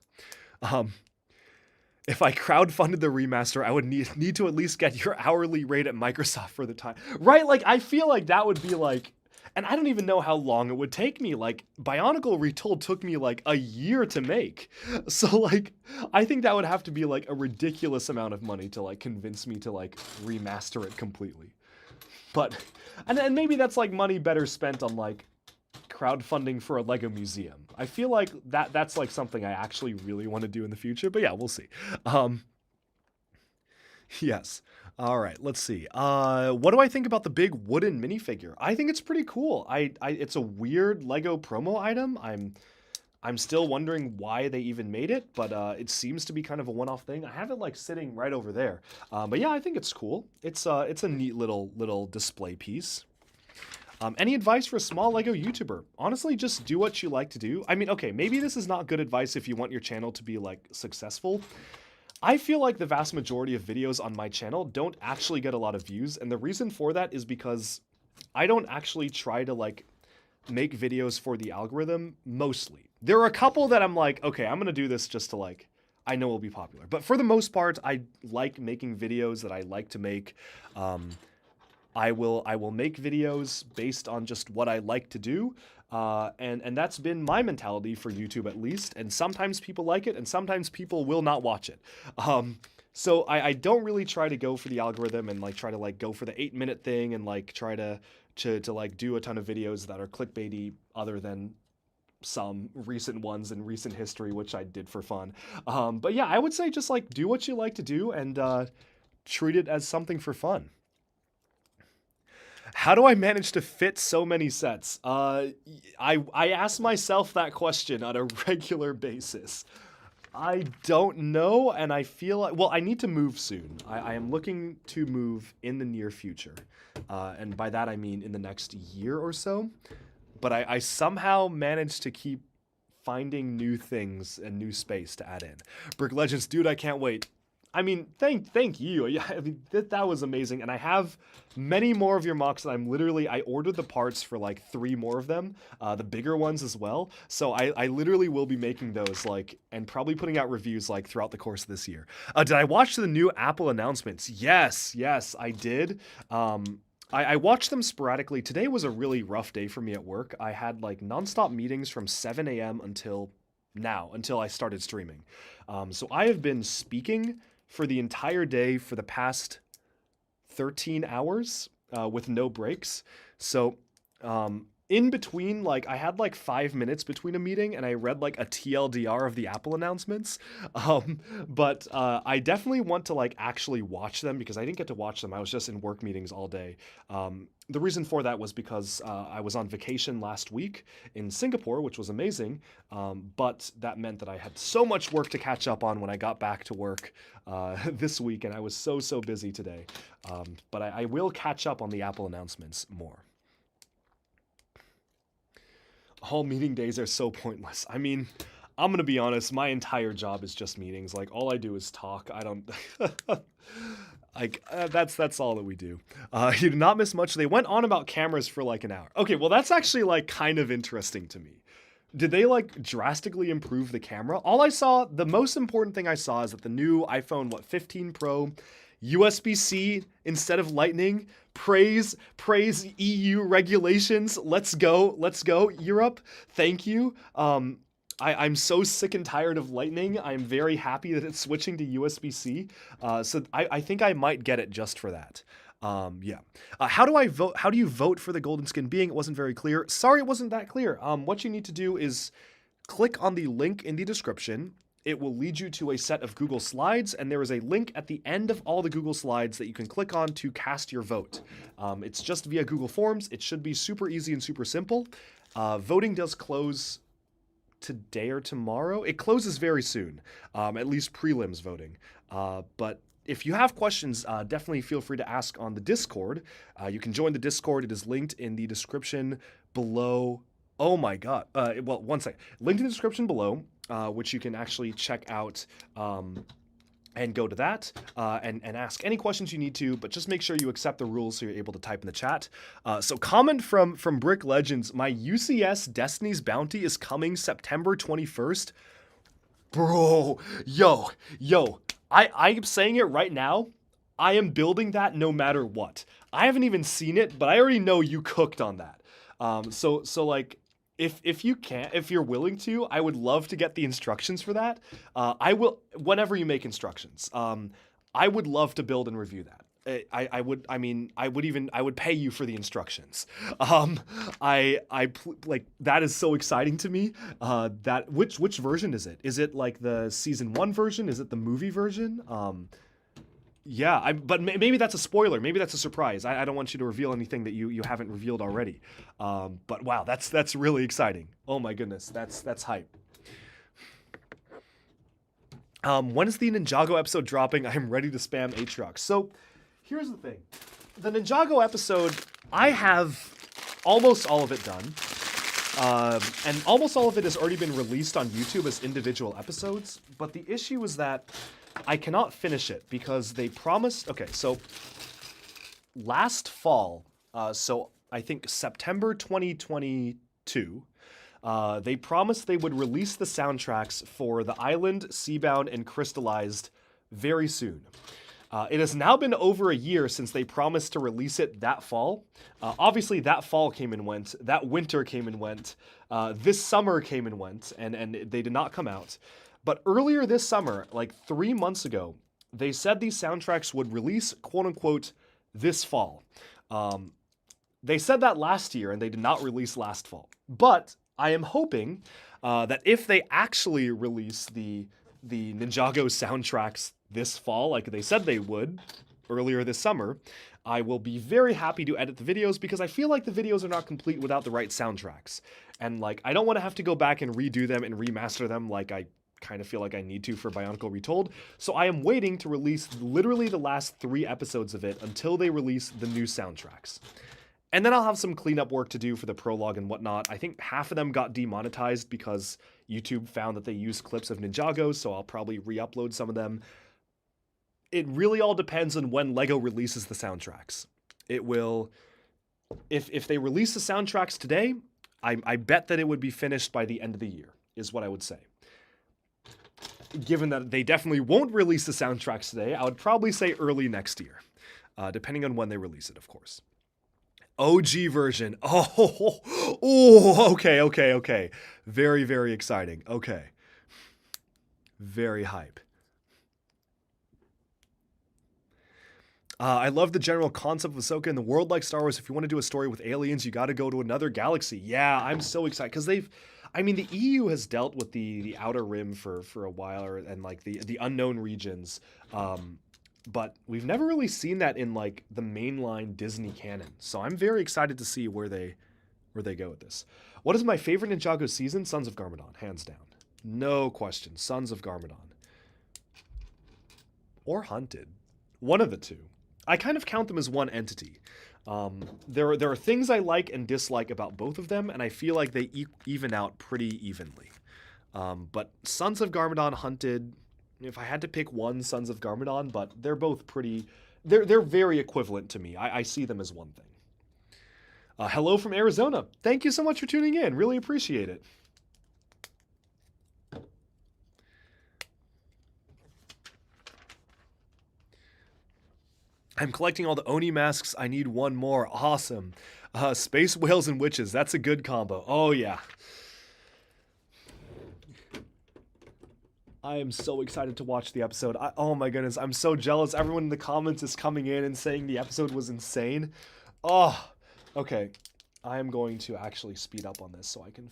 If I crowdfunded the remaster, I would need to at least get your hourly rate at Microsoft for the time. Right? Like, I feel like that would be like, and I don't even know how long it would take me. Like, Bionicle Retold took me like a year to make. So like, I think that would have to be like a ridiculous amount of money to like convince me to like remaster it completely. But, and maybe that's like money better spent on like crowdfunding for a LEGO museum. I feel like that's like something I actually really want to do in the future, but yeah, we'll see. Yes. All right, let's see. What do I think about the big wooden minifigure? I think it's pretty cool. It's a weird LEGO promo item. I'm still wondering why they even made it, but it seems to be kind of a one-off thing. I have it like sitting right over there. But yeah, I think it's cool. It's a neat little display piece. Any advice for a small LEGO YouTuber? Honestly, just do what you like to do. I mean, okay, maybe this is not good advice if you want your channel to be like successful. I feel like the vast majority of videos on my channel don't actually get a lot of views, and the reason for that is because I don't actually try to like make videos for the algorithm mostly. There are a couple that I'm like, okay, I'm gonna do this just to like, I know will be popular. But for the most part, I like making videos that I like to make. I will make videos based on just what I like to do, and that's been my mentality for YouTube at least, and sometimes people like it, and sometimes people will not watch it. So I don't really try to go for the algorithm and like try to like go for the 8-minute thing and like try to like do a ton of videos that are clickbaity other than some recent ones in recent history, which I did for fun. But yeah, I would say just like do what you like to do and treat it as something for fun. How do I manage to fit so many sets? I ask myself that question on a regular basis. I don't know, and I feel like, well, I need to move soon. I am looking to move in the near future. And by that I mean in the next year or so. But I somehow managed to keep finding new things and new space to add in. Brick Legends, dude, I can't wait. I mean, thank you. Yeah, I mean, that was amazing. And I have many more of your mocks that I ordered the parts for like 3 more of them, the bigger ones as well. So I literally will be making those like, and probably putting out reviews like throughout the course of this year. Did I watch the new Apple announcements? Yes, I did. I watched them sporadically. Today was a really rough day for me at work. I had like nonstop meetings from 7 a.m. until now, until I started streaming. So I have been speaking for the entire day for the past 13 hours with no breaks. So in between, like I had like 5 minutes between a meeting and I read like a TLDR of the Apple announcements. But I definitely want to like actually watch them because I didn't get to watch them. I was just in work meetings all day. The reason for that was because I was on vacation last week in Singapore, which was amazing. But that meant that I had so much work to catch up on when I got back to work this week, and I was so busy today. But I will catch up on the Apple announcements more. All meeting days are so pointless. I mean, I'm gonna be honest, my entire job is just meetings. Like, all I do is talk. I don't... Like, that's all that we do. You did not miss much. They went on about cameras for like an hour. Okay, well, that's actually like kind of interesting to me. Did they like drastically improve the camera? All I saw, the most important thing I saw is that the new iPhone, 15 Pro, USB-C instead of Lightning. Praise EU regulations. Let's go, Europe. Thank you. I'm so sick and tired of Lightning. I'm very happy that it's switching to USB-C. So I think I might get it just for that. Yeah. How do I vote? How do you vote for the golden skin being? It wasn't very clear. Sorry, it wasn't that clear. What you need to do is click on the link in the description. It will lead you to a set of Google Slides, and there is a link at the end of all the Google Slides that you can click on to cast your vote. It's just via Google Forms. It should be super easy and super simple. Voting does close today or tomorrow. It closes very soon, at least prelims voting. But if you have questions, definitely feel free to ask on the Discord. You can join the Discord. It is linked in the description below. Oh my god. Well, one second. Linked in the description below, which you can actually check out and go to that and ask any questions you need to, but just make sure you accept the rules so you're able to type in the chat. So comment from Brick Legends, my UCS Destiny's Bounty is coming September 21st. Bro, yo, I'm saying it right now. I am building that no matter what. I haven't even seen it, but I already know you cooked on that. So like, if you're willing to, I would love to get the instructions for that. I will, whenever you make instructions. I would love to build and review that. I would pay you for the instructions. Like, that is so exciting to me. Which version is it? Is it like the season 1 version? Is it the movie version? Yeah, but maybe that's a spoiler. Maybe that's a surprise. I don't want you to reveal anything that you haven't revealed already. But wow, that's really exciting. Oh my goodness, that's hype. When is the Ninjago episode dropping? I'm ready to spam Aatrox. So here's the thing. The Ninjago episode, I have almost all of it done. And almost all of it has already been released on YouTube as individual episodes. But the issue is that I cannot finish it because they promised... Okay, so last fall, so I think September 2022, they promised they would release the soundtracks for The Island, Seabound, and Crystallized very soon. It has now been over a year since they promised to release it that fall. Obviously, that fall came and went. That winter came and went. This summer came and went, and they did not come out. But earlier this summer, like 3 months ago, they said these soundtracks would release, quote-unquote, this fall. They said that last year, and they did not release last fall. But I am hoping that if they actually release the Ninjago soundtracks this fall, like they said they would earlier this summer, I will be very happy to edit the videos because I feel like the videos are not complete without the right soundtracks. And like, I don't want to have to go back and redo them and remaster them like I kind of feel like I need to for Bionicle Retold. So I am waiting to release literally the last 3 episodes of it until they release the new soundtracks. And then I'll have some cleanup work to do for the prologue and whatnot. I think half of them got demonetized because YouTube found that they used clips of Ninjago, so I'll probably re-upload some of them. it really all depends on when LEGO releases the soundtracks. It will, if they release the soundtracks today, I bet that it would be finished by the end of the year, is what I would say. Given that they definitely won't release the soundtracks today, I would probably say early next year, depending on when they release it, of course. OG version. Okay. Very, very exciting. Okay. Very hype. I love the general concept of Ahsoka in the world like Star Wars. If you want to do a story with aliens, you got to go to another galaxy. Yeah, I'm so excited because the EU has dealt with the Outer Rim for a while, and like the unknown regions. But we've never really seen that in like the mainline Disney canon. So I'm very excited to see where they go with this. What is my favorite Ninjago season? Sons of Garmadon, hands down. No question. Sons of Garmadon. Or Hunted. One of the two. I kind of count them as one entity. There are things I like and dislike about both of them, and I feel like they even out pretty evenly. But Sons of Garmadon, Hunted, if I had to pick one, Sons of Garmadon, but they're both pretty... They're very equivalent to me. I see them as one thing. Hello from Arizona. Thank you so much for tuning in. Really appreciate it. I'm collecting all the Oni masks. I need one more. Awesome. Space whales and witches. That's a good combo. Oh, yeah. I am so excited to watch the episode. Oh, my goodness. I'm so jealous. Everyone in the comments is coming in and saying the episode was insane. Oh, okay. I am going to actually speed up on this so I can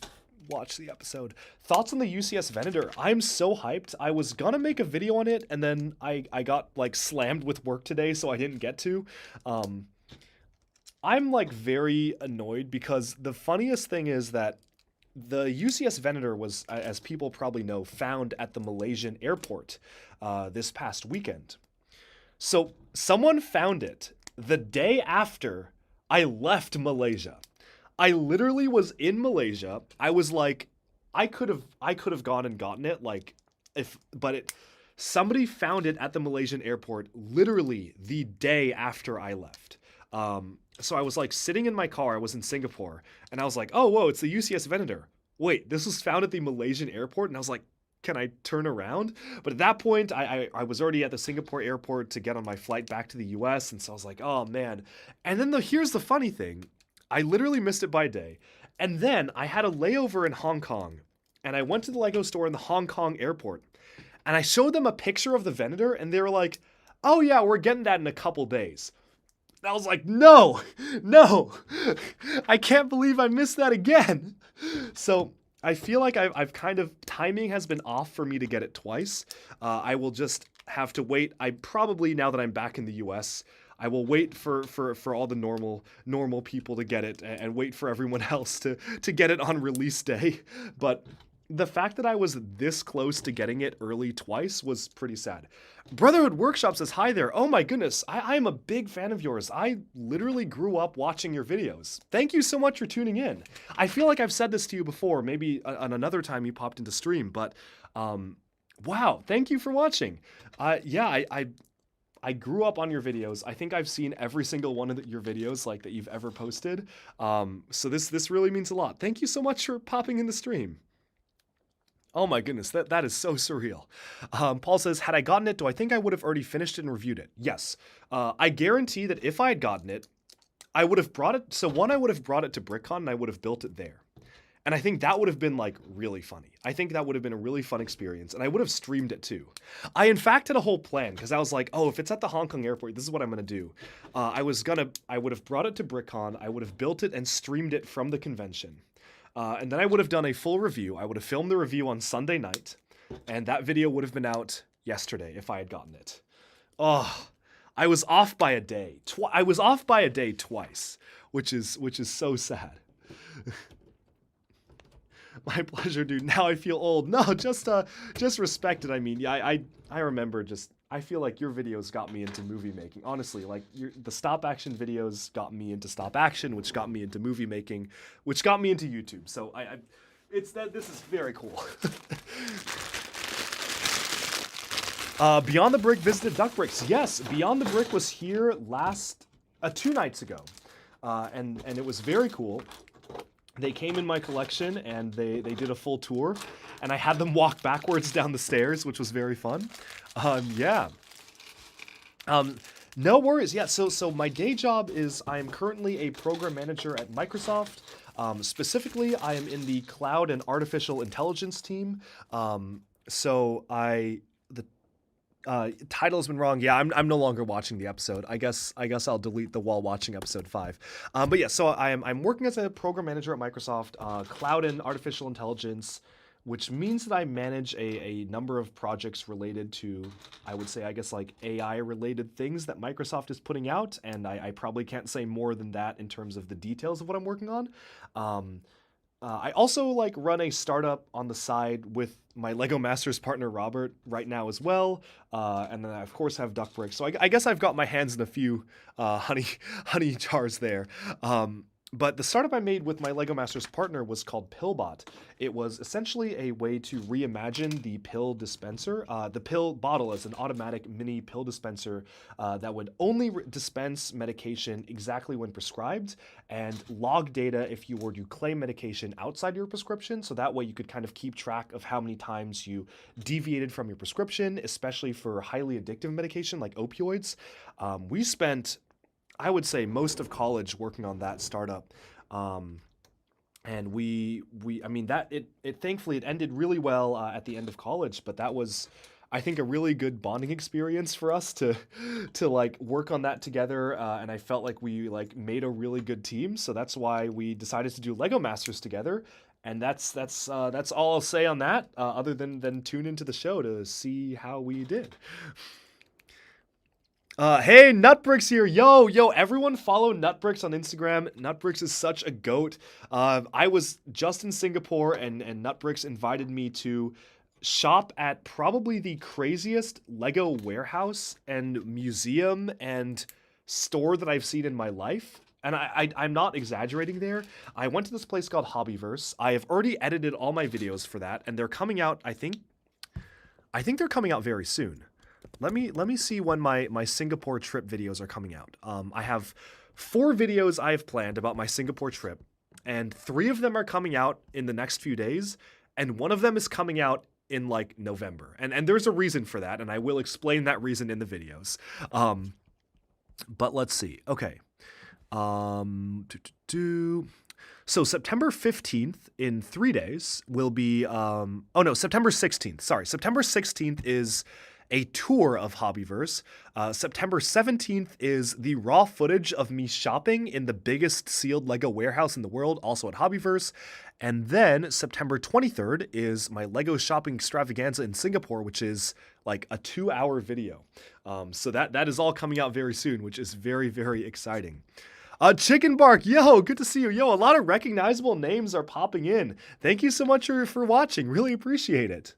watch the episode. Thoughts on the UCS Venator? I'm so hyped. I was gonna make a video on it, and then I got like slammed with work today, so I didn't get to. I'm like very annoyed because the funniest thing is that the UCS Venator was, as people probably know, found at the Malaysian airport this past weekend. So someone found it the day after I left Malaysia. I literally was in Malaysia. I was like, I could have gone and gotten it, like, somebody found it at the Malaysian airport literally the day after I left. So I was like sitting in my car. I was in Singapore, and I was like, oh, whoa, it's the UCS Venator. Wait, this was found at the Malaysian airport, and I was like, can I turn around? But at that point, I was already at the Singapore airport to get on my flight back to the US, and so I was like, oh man. And then here's the funny thing. I literally missed it by a day. And then I had a layover in Hong Kong, and I went to the LEGO store in the Hong Kong airport, and I showed them a picture of the Venator, and they were like, oh yeah, we're getting that in a couple days. And I was like, no, I can't believe I missed that again. So I feel like I've kind of, timing has been off for me to get it twice. I will just have to wait. I probably, now that I'm back in the US, I will wait for all the normal people to get it, and wait for everyone else to get it on release day. But the fact that I was this close to getting it early twice was pretty sad. Brotherhood Workshop says, hi there. Oh my goodness, I am a big fan of yours. I literally grew up watching your videos. Thank you so much for tuning in. I feel like I've said this to you before, maybe on another time you popped into stream, but wow, thank you for watching. Yeah, I grew up on your videos. I think I've seen every single one of your videos like that you've ever posted. So this really means a lot. Thank you so much for popping in the stream. Oh my goodness, that is so surreal. Paul says, had I gotten it, do I think I would have already finished it and reviewed it? Yes. I guarantee that if I had gotten it, I would have brought it. So one, I would have brought it to BrickCon and I would have built it there. And I think that would have been like really funny. I think that would have been a really fun experience, and I would have streamed it too. I in fact had a whole plan because I was like, oh, if it's at the Hong Kong airport, this is what I'm gonna do. I would have brought it to BrickCon, I would have built it and streamed it from the convention. And then I would have done a full review. I would have filmed the review on Sunday night, and that video would have been out yesterday if I had gotten it. Oh, I was off by a day. I was off by a day twice, which is so sad. My pleasure, dude. Now I feel old. No, just respect it. I mean, yeah, I remember I feel like your videos got me into movie making. Honestly, like the stop action videos got me into stop action, which got me into movie making, which got me into YouTube. So this is very cool. Beyond the Brick visited Duck Bricks. Yes, Beyond the Brick was here 2 nights ago, and it was very cool. They came in my collection and they did a full tour, and I had them walk backwards down the stairs, which was very fun. Yeah. No worries. Yeah. So my day job is I am currently a program manager at Microsoft. Specifically, I am in the cloud and artificial intelligence team. So the title has been wrong. Yeah, I'm no longer watching the episode. I guess I'll delete the while watching episode 5. But yeah, so I'm working as a program manager at Microsoft, cloud and artificial intelligence, which means that I manage a number of projects related to, I would say, I guess like AI related things that Microsoft is putting out, and I probably can't say more than that in terms of the details of what I'm working on. I also like run a startup on the side with my LEGO Masters partner Robert right now as well, and then I of course have Duck Bricks. So I guess I've got my hands in a few honey jars there. But the startup I made with my LEGO Masters partner was called Pillbot. It was essentially a way to reimagine the pill dispenser. The pill bottle is an automatic mini pill dispenser that would only dispense medication exactly when prescribed and log data if you were to claim medication outside your prescription. So that way you could kind of keep track of how many times you deviated from your prescription, especially for highly addictive medication like opioids. We spent, I would say, most of college working on that startup. And I mean, that it thankfully it ended really well at the end of college, but that was, I think, a really good bonding experience for us to like work on that together. And I felt like we like made a really good team. So that's why we decided to do Lego Masters together. And that's all I'll say on that, other than tune into the show to see how we did. Hey, Nutbricks here. Yo, everyone follow Nutbricks on Instagram. Nutbricks is such a goat. I was just in Singapore and Nutbricks invited me to shop at probably the craziest Lego warehouse and museum and store that I've seen in my life. And I'm not exaggerating there. I went to this place called Hobbyverse. I have already edited all my videos for that, and they're coming out, I think they're coming out very soon. Let me see when my Singapore trip videos are coming out. I have 4 videos I have planned about my Singapore trip, and 3 of them are coming out in the next few days, and 1 of them is coming out in like November. And there's a reason for that, and I will explain that reason in the videos. But let's see. Okay. So September 15th, in 3 days, will be September 16th. Sorry, September 16th is a tour of Hobbyverse. September 17th is the raw footage of me shopping in the biggest sealed Lego warehouse in the world, also at Hobbyverse. And then September 23rd is my Lego shopping extravaganza in Singapore, which is like a 2-hour video. So that is all coming out very soon, which is very, very exciting. Chicken Bark, yo, good to see you. Yo, a lot of recognizable names are popping in. Thank you so much for watching. Really appreciate it.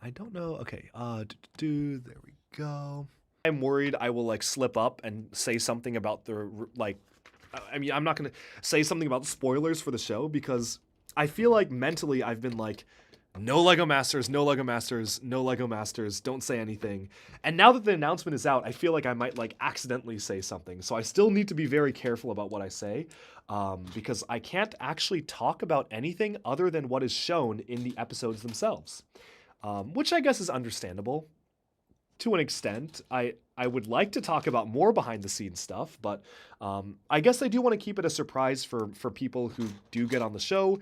I don't know. Okay. There we go. I'm worried I will like slip up and say something about the like. I mean, I'm not gonna say something about spoilers for the show because I feel like mentally I've been like, no Lego Masters, no Lego Masters, no Lego Masters. Don't say anything. And now that the announcement is out, I feel like I might like accidentally say something. So I still need to be very careful about what I say, because I can't actually talk about anything other than what is shown in the episodes themselves. Which I guess is understandable to an extent. I would like to talk about more behind the scenes stuff, but I guess I do want to keep it a surprise for people who do get on the show.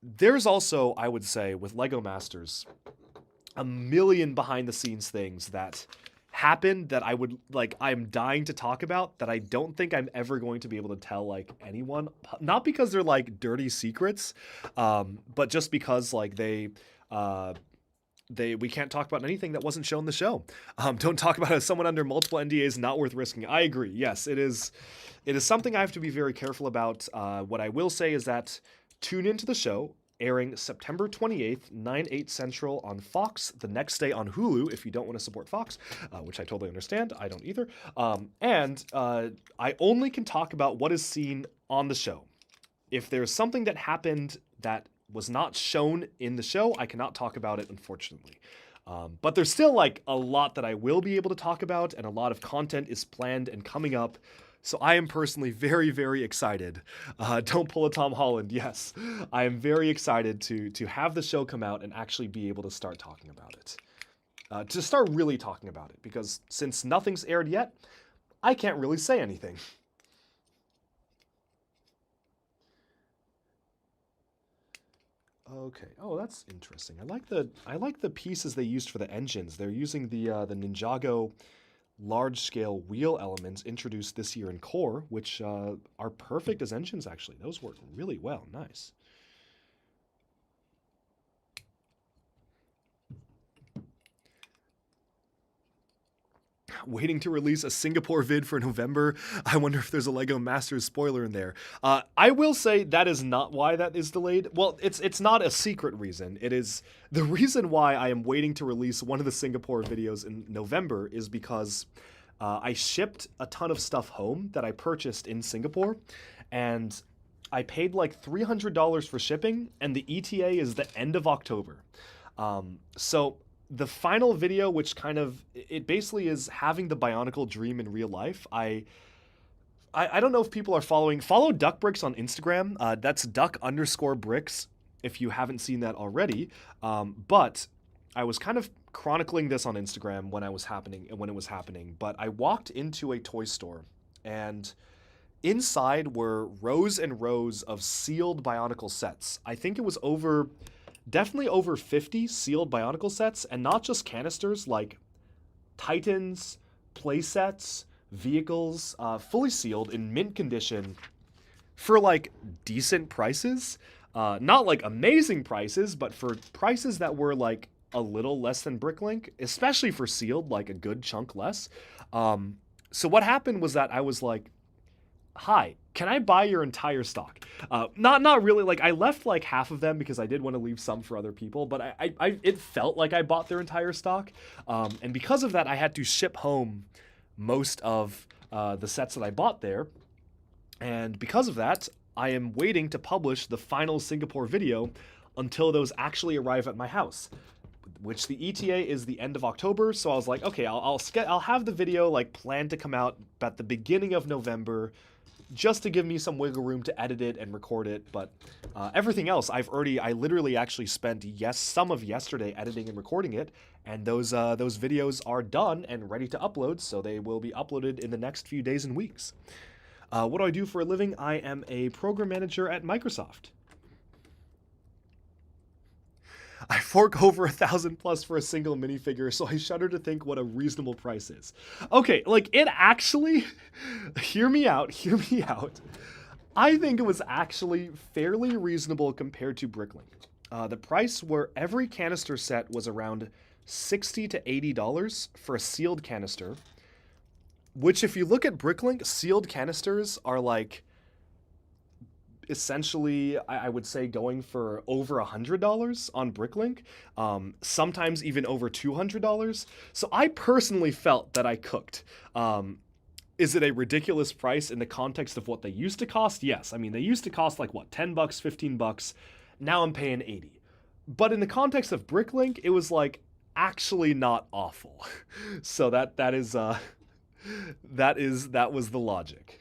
There's also, I would say, with Lego Masters, a million behind the scenes things that happened that I'm dying to talk about that I don't think I'm ever going to be able to tell like anyone. Not because they're like dirty secrets, but just because like we can't talk about anything that wasn't shown in the show. Don't talk about it as someone under multiple NDAs, not worth risking. I agree. Yes, it is something I have to be very careful about. What I will say is that tune into the show, airing September 28th, 9/8 Central on Fox, the next day on Hulu if you don't want to support Fox, which I totally understand. I don't either. I only can talk about what is seen on the show. If there's something that happened that was not shown in the show. I cannot talk about it, unfortunately. But there's still like a lot that I will be able to talk about, and a lot of content is planned and coming up. So I am personally very, very excited. Don't pull a Tom Holland. Yes, I am very excited to have the show come out and actually be able to start talking about it. To start really talking about it, because since nothing's aired yet, I can't really say anything. Okay. Oh, that's interesting. I like the pieces they used for the engines. They're using the Ninjago large-scale wheel elements introduced this year in Core, which are perfect as engines, actually. Those work really well. Nice. Waiting to release a Singapore vid for November. I wonder if there's a LEGO Masters spoiler in there. I will say that is not why that is delayed. Well, it's not a secret reason. It is the reason why I am waiting to release one of the Singapore videos in November is because I shipped a ton of stuff home that I purchased in Singapore, and I paid like $300 for shipping, and the ETA is the end of October. So the final video, which kind of, it basically is having the Bionicle dream in real life. I don't know if people are follow Duck Bricks on Instagram. That's duck_bricks if you haven't seen that already. But I was kind of chronicling this on Instagram when it was happening. But I walked into a toy store, and inside were rows and rows of sealed Bionicle sets. I think it was definitely over 50 sealed Bionicle sets, and not just canisters, like Titans, playsets, vehicles, fully sealed in mint condition for like decent prices. Not like amazing prices, but for prices that were like a little less than Bricklink, especially for sealed, like a good chunk less. So what happened was that I was like, hi, can I buy your entire stock? Not really. Like, I left like half of them because I did want to leave some for other people, but it felt like I bought their entire stock. And because of that, I had to ship home most of the sets that I bought there. And because of that, I am waiting to publish the final Singapore video until those actually arrive at my house, which the ETA is the end of October. So I was like, okay, I'll have the video like planned to come out at the beginning of November, just to give me some wiggle room to edit it and record it. But everything else, I literally actually spent some of yesterday editing and recording it, and those videos are done and ready to upload, so they will be uploaded in the next few days and weeks. What do I do for a living? I am a program manager at Microsoft. I fork over $1,000+ for a single minifigure, so I shudder to think what a reasonable price is. Okay, like, it actually, hear me out. I think it was actually fairly reasonable compared to Bricklink. The price where every canister set was around $60 to $80 for a sealed canister, which if you look at Bricklink, sealed canisters are like, essentially, I would say going for over $100 on Bricklink, sometimes even over $200. So I personally felt that I cooked. Is it a ridiculous price in the context of what they used to cost? Yes. I mean, they used to cost like what, $10, $15. Now I'm paying $80. But in the context of Bricklink, it was like actually not awful. So that was the logic.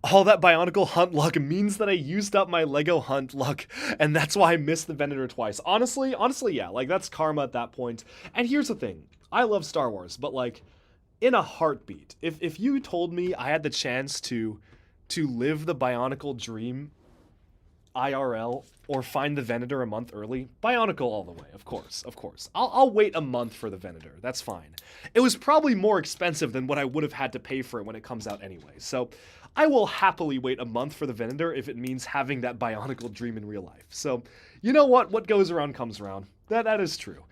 All that Bionicle hunt luck means that I used up my LEGO hunt luck, and that's why I missed the Venator twice. Honestly, yeah, like, that's karma at that point. And here's the thing. I love Star Wars, but, like, in a heartbeat, if you told me I had the chance to live the Bionicle dream IRL or find the Venator a month early, Bionicle all the way, of course. I'll wait a month for the Venator, that's fine. It was probably more expensive than what I would have had to pay for it when it comes out anyway, so I will happily wait a month for the Venator if it means having that Bionicle dream in real life. So, you know what goes around comes around. That is true.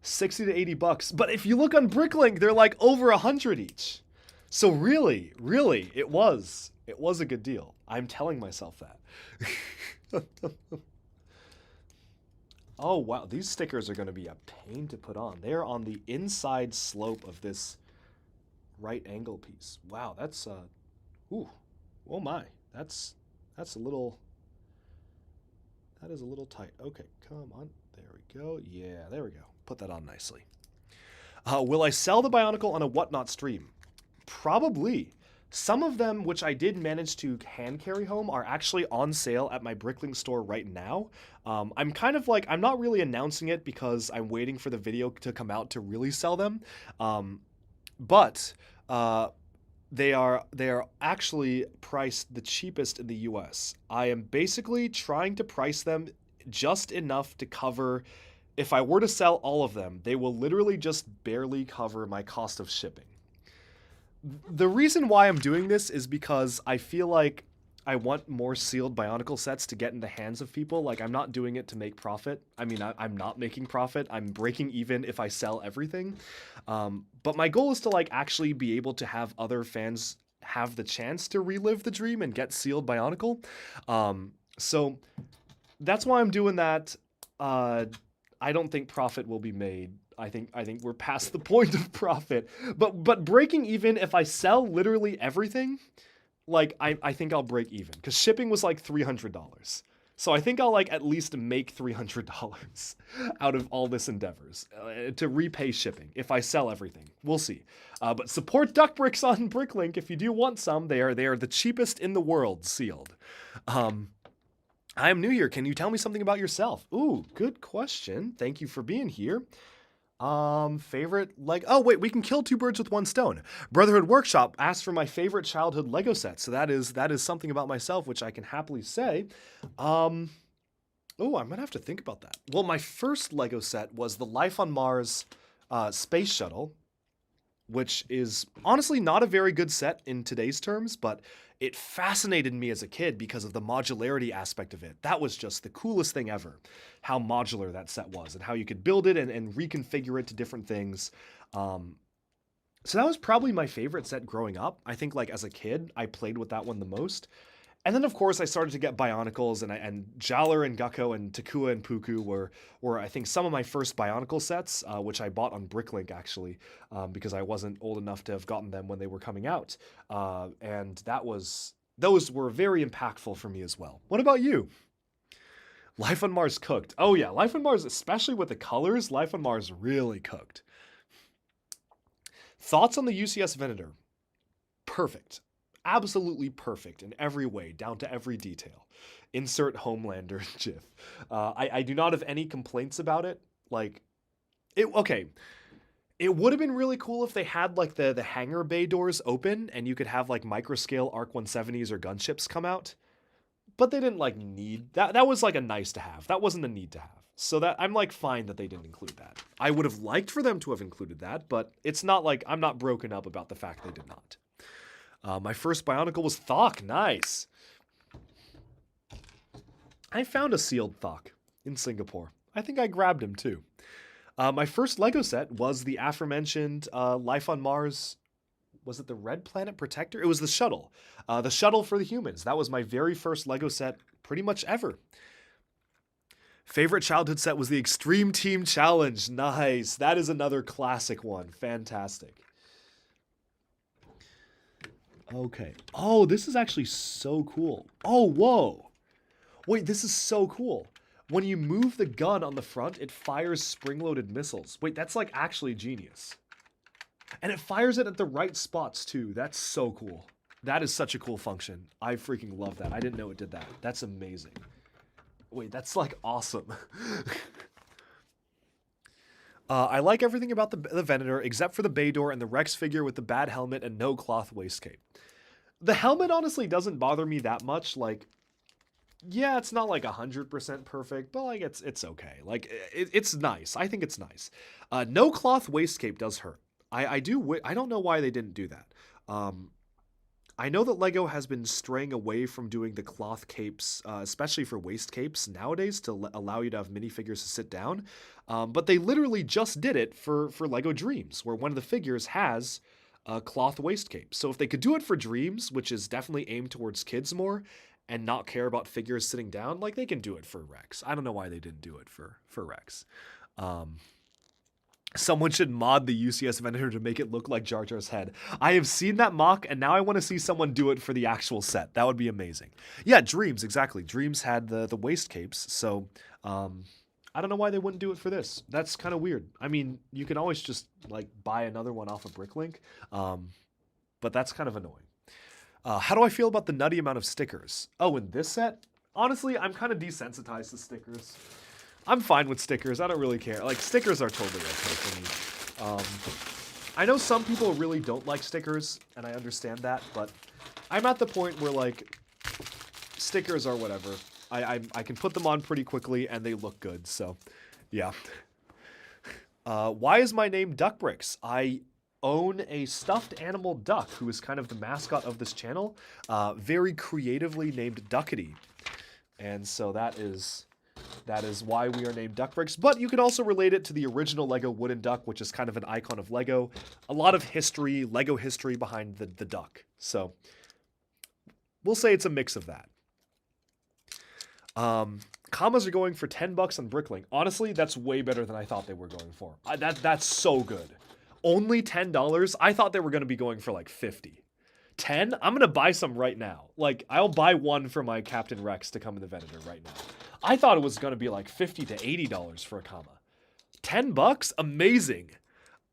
60 to 80 bucks, but if you look on Bricklink, they're like over 100 each. So really, it was a good deal. I'm telling myself that. Oh, wow. These stickers are going to be a pain to put on. They're on the inside slope of this right angle piece. Wow, that's, ooh, oh my. That's a little, that is a little tight. Okay, come on. There we go. Yeah, there we go. Put that on nicely. Will I sell the Bionicle on a Whatnot stream? Probably. Some of them, which I did manage to hand carry home, are actually on sale at my Bricklink store right now. I'm kind of like, I'm not really announcing it because I'm waiting for the video to come out to really sell them. But they are actually priced the cheapest in the US. I am basically trying to price them just enough to cover, if I were to sell all of them, they will literally just barely cover my cost of shipping. The reason why I'm doing this is because I feel like I want more sealed Bionicle sets to get in the hands of people. Like, I'm not doing it to make profit. I mean, I'm not making profit. I'm breaking even if I sell everything. But my goal is to, like, actually be able to have other fans have the chance to relive the dream and get sealed Bionicle. So that's why I'm doing that. I don't think profit will be made. I think we're past the point of profit. But breaking even, if I sell literally everything, like, I think I'll break even. Because shipping was like $300. So I think I'll, like, at least make $300 out of all this endeavors to repay shipping if I sell everything. We'll see. But support Duck Bricks on Bricklink if you do want some. They are the cheapest in the world sealed. I am new here. Can you tell me something about yourself? Ooh, good question. Thank you for being here. Favorite oh wait, we can kill two birds with one stone. Brotherhood Workshop asked for my favorite childhood Lego set. So that is something about myself which I can happily say. Oh, I'm gonna have to think about that. Well, my first Lego set was the Life on Mars space shuttle, which is honestly not a very good set in today's terms, but it fascinated me as a kid because of the modularity aspect of it. That was just the coolest thing ever, how modular that set was and how you could build it and reconfigure it to different things. So that was probably my favorite set growing up. I think, like, as a kid, I played with that one the most. And then, of course, I started to get Bionicles, and Jaller and Gukko and Takua and Puku were I think, some of my first Bionicle sets, which I bought on Bricklink, actually, because I wasn't old enough to have gotten them when they were coming out. And those were very impactful for me as well. What about you? Life on Mars cooked. Oh, yeah, Life on Mars, especially with the colors, Life on Mars really cooked. Thoughts on the UCS Venator? Perfect. Absolutely perfect in every way, down to every detail. Insert Homelander gif. I do not have any complaints about it. Like, okay. It would have been really cool if they had, like, the hangar bay doors open and you could have, like, microscale Arc 170s or gunships come out. But they didn't, like, need that. That was, like, a nice to have. That wasn't a need to have. So that I'm, like, fine that they didn't include that. I would have liked for them to have included that, but it's not like I'm not broken up about the fact they did not. My first Bionicle was Thok. Nice. I found a sealed Thok in Singapore. I think I grabbed him too. My first Lego set was the aforementioned Life on Mars. Was it the Red Planet Protector? It was the shuttle. The shuttle for the humans. That was my very first Lego set pretty much ever. Favorite childhood set was the Extreme Team Challenge. Nice. That is another classic one. Fantastic. Okay. Oh, this is actually so cool. Oh, whoa. Wait, this is so cool. When you move the gun on the front, it fires spring-loaded missiles. Wait, that's, like, actually genius. And it fires it at the right spots, too. That's so cool. That is such a cool function. I freaking love that. I didn't know it did that. That's amazing. Wait, that's, like, awesome. I like everything about the Venator except for the bay door and the Rex figure with the bad helmet and no cloth waist cape. The helmet honestly doesn't bother me that much. Like, yeah, it's not like 100% perfect, but, like, it's okay. Like, it's nice. I think it's nice. No cloth waist cape does hurt. I don't know why they didn't do that. I know that LEGO has been straying away from doing the cloth capes, especially for waist capes nowadays, to allow you to have minifigures to sit down. But they literally just did it for LEGO Dreams, where one of the figures has a cloth waist cape. So if they could do it for Dreams, which is definitely aimed towards kids more, and not care about figures sitting down, like they can do it for Rex. I don't know why they didn't do it for Rex. Someone should mod the UCS Venator to make it look like Jar Jar's head. I have seen that mock, and now I want to see someone do it for the actual set. That would be amazing. Yeah, Dreams, exactly. Dreams had the waist capes, so I don't know why they wouldn't do it for this. That's kind of weird. I mean, you can always just like buy another one off of Bricklink, but that's kind of annoying. How do I feel about the nutty amount of stickers? Oh, in this set? Honestly, I'm kind of desensitized to stickers. I'm fine with stickers. I don't really care. Like, stickers are totally okay for me. I know some people really don't like stickers, and I understand that, but I'm at the point where, like, stickers are whatever. I can put them on pretty quickly, and they look good, so, yeah. Why is my name Duck Bricks? I own a stuffed animal duck who is kind of the mascot of this channel, very creatively named Duckity. And so that is why we are named Duck Bricks. But you can also relate it to the original Lego wooden duck, which is kind of an icon of Lego. A lot of history, Lego history behind the duck. So we'll say it's a mix of that. Commas are going for $10 on Bricklink. Honestly, that's way better than I thought they were going for. That's so good. Only $10? I thought they were going to be going for like 50. 10? I'm going to buy some right now. Like, I'll buy one for my Captain Rex to come in the Venator right now. I thought it was going to be like $50 to $80 for a comma. $10? Amazing.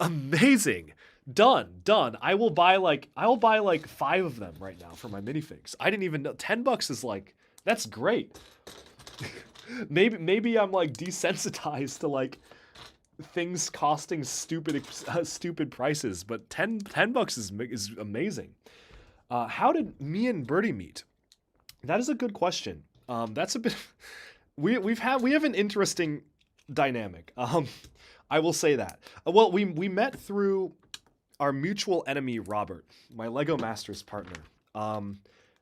Amazing. Done. I'll buy like 5 of them right now for my minifigs. I didn't even know. $10 is like, that's great. maybe I'm like desensitized to like things costing stupid prices, but $10 is amazing. How did me and Birdie meet? That is a good question. That's a bit. We have an interesting dynamic. I will say that. Well, we met through our mutual enemy Robert, my Lego Masters partner.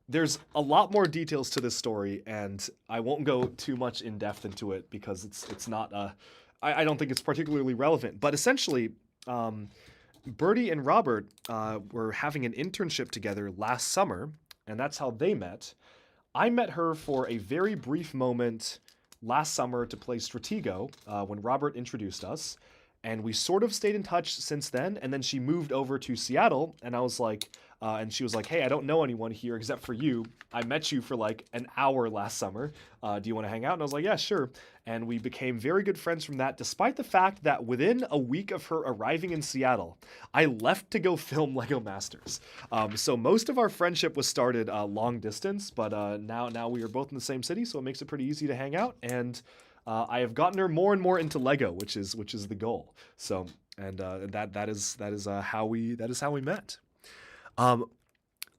There's a lot more details to this story, and I won't go too much in depth into it because it's not. I don't think it's particularly relevant. But essentially, Birdie and Robert were having an internship together last summer, and that's how they met. I met her for a very brief moment last summer to play Stratego when Robert introduced us, and we sort of stayed in touch since then. And then she moved over to Seattle, and I was like, and she was like, hey, I don't know anyone here except for you. I met you for like an hour last summer. Do you want to hang out? And I was like, yeah, sure. And we became very good friends from that, despite the fact that within a week of her arriving in Seattle, I left to go film Lego Masters. So most of our friendship was started long distance, but now we are both in the same city, so it makes it pretty easy to hang out. And I have gotten her more and more into Lego, which is the goal. So, and that is how we met.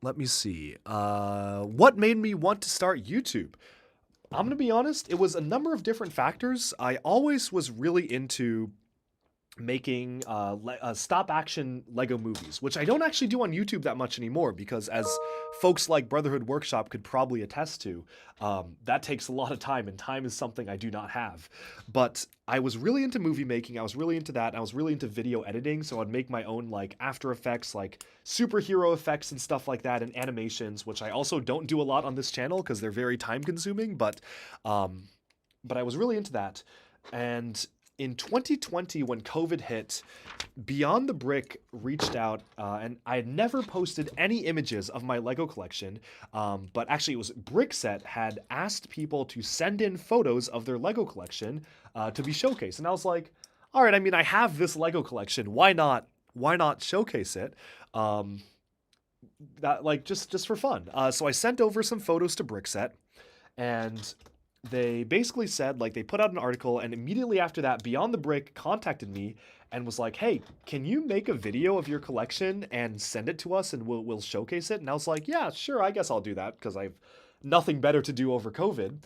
Let me see. What made me want to start YouTube? I'm going to be honest, it was a number of different factors. I always was really into making stop-action Lego movies, which I don't actually do on YouTube that much anymore because, as folks like Brotherhood Workshop could probably attest to, that takes a lot of time, and time is something I do not have. But I was really into movie making, I was really into that, and I was really into video editing, so I'd make my own like After Effects, like superhero effects and stuff like that, and animations, which I also don't do a lot on this channel because they're very time-consuming, but I was really into that. And in 2020, when COVID hit, Beyond the Brick reached out, and I had never posted any images of my Lego collection, but actually it was Brickset had asked people to send in photos of their Lego collection to be showcased. And I was like, all right, I mean, I have this Lego collection. Why not showcase it? That, like, just for fun. So I sent over some photos to Brickset, and they basically said, like, they put out an article, and immediately after that, Beyond the Brick contacted me and was like, hey, can you make a video of your collection and send it to us and we'll showcase it? And I was like, yeah, sure, I guess I'll do that because I've nothing better to do over COVID.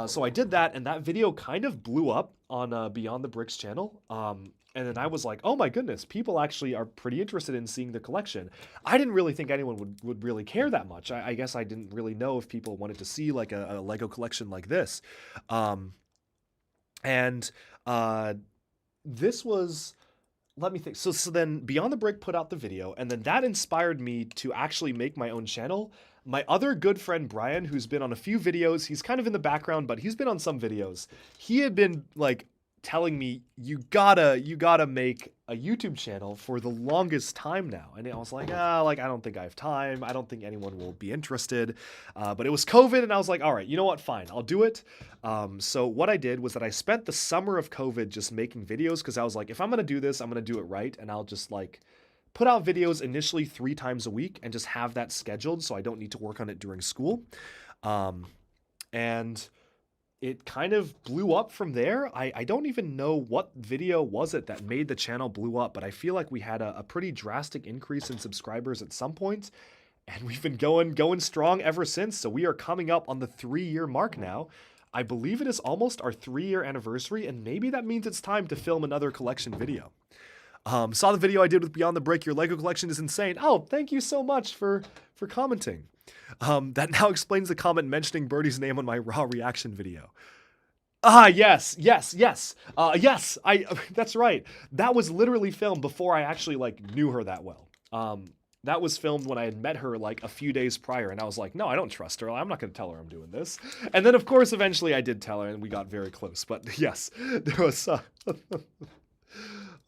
So I did that, and that video kind of blew up on Beyond the Brick's channel. And then I was like, oh my goodness, people actually are pretty interested in seeing the collection. I didn't really think anyone would really care that much. I guess I didn't really know if people wanted to see like a Lego collection like this. This was, let me think. So then Beyond the Brick put out the video, and then that inspired me to actually make my own channel. My other good friend Brian, who's been on a few videos, he's kind of in the background, but he's been on some videos. He had been like telling me, you gotta make a YouTube channel for the longest time now. And I was like, like, I don't think I have time. I don't think anyone will be interested. But it was COVID, and I was like, all right, you know what? Fine, I'll do it. So what I did was that I spent the summer of COVID just making videos, because I was like, if I'm gonna do this, I'm gonna do it right, and I'll just like put out videos initially 3 times a week and just have that scheduled so I don't need to work on it during school. And it kind of blew up from there. I don't even know what video was it that made the channel blew up, but I feel like we had a pretty drastic increase in subscribers at some point, and we've been going strong ever since. So we are coming up on the 3-year mark now. I believe it is almost our 3-year anniversary, and maybe that means it's time to film another collection video. Saw the video I did with Beyond the Break. Your Lego collection is insane. Oh, thank you so much for commenting. That now explains the comment mentioning Birdie's name on my raw reaction video. Yes. Yes, that's right. That was literally filmed before I actually like knew her that well. That was filmed when I had met her like a few days prior, and I was like, no, I don't trust her. I'm not going to tell her I'm doing this. And then, of course, eventually I did tell her, and we got very close. But yes, there was...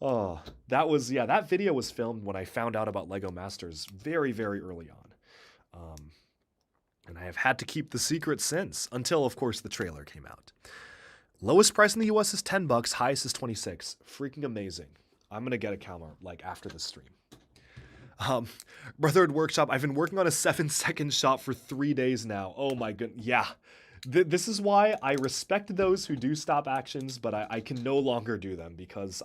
Oh, that video was filmed when I found out about LEGO Masters very, very early on. And I have had to keep the secret since, until, of course, the trailer came out. Lowest price in the US is $10, highest is $26. Freaking amazing. I'm going to get a camera, like, after the stream. Brotherhood Workshop, I've been working on a 7-second shot for 3 days now. Oh my goodness. Yeah. This is why I respect those who do stop actions, but I can no longer do them, because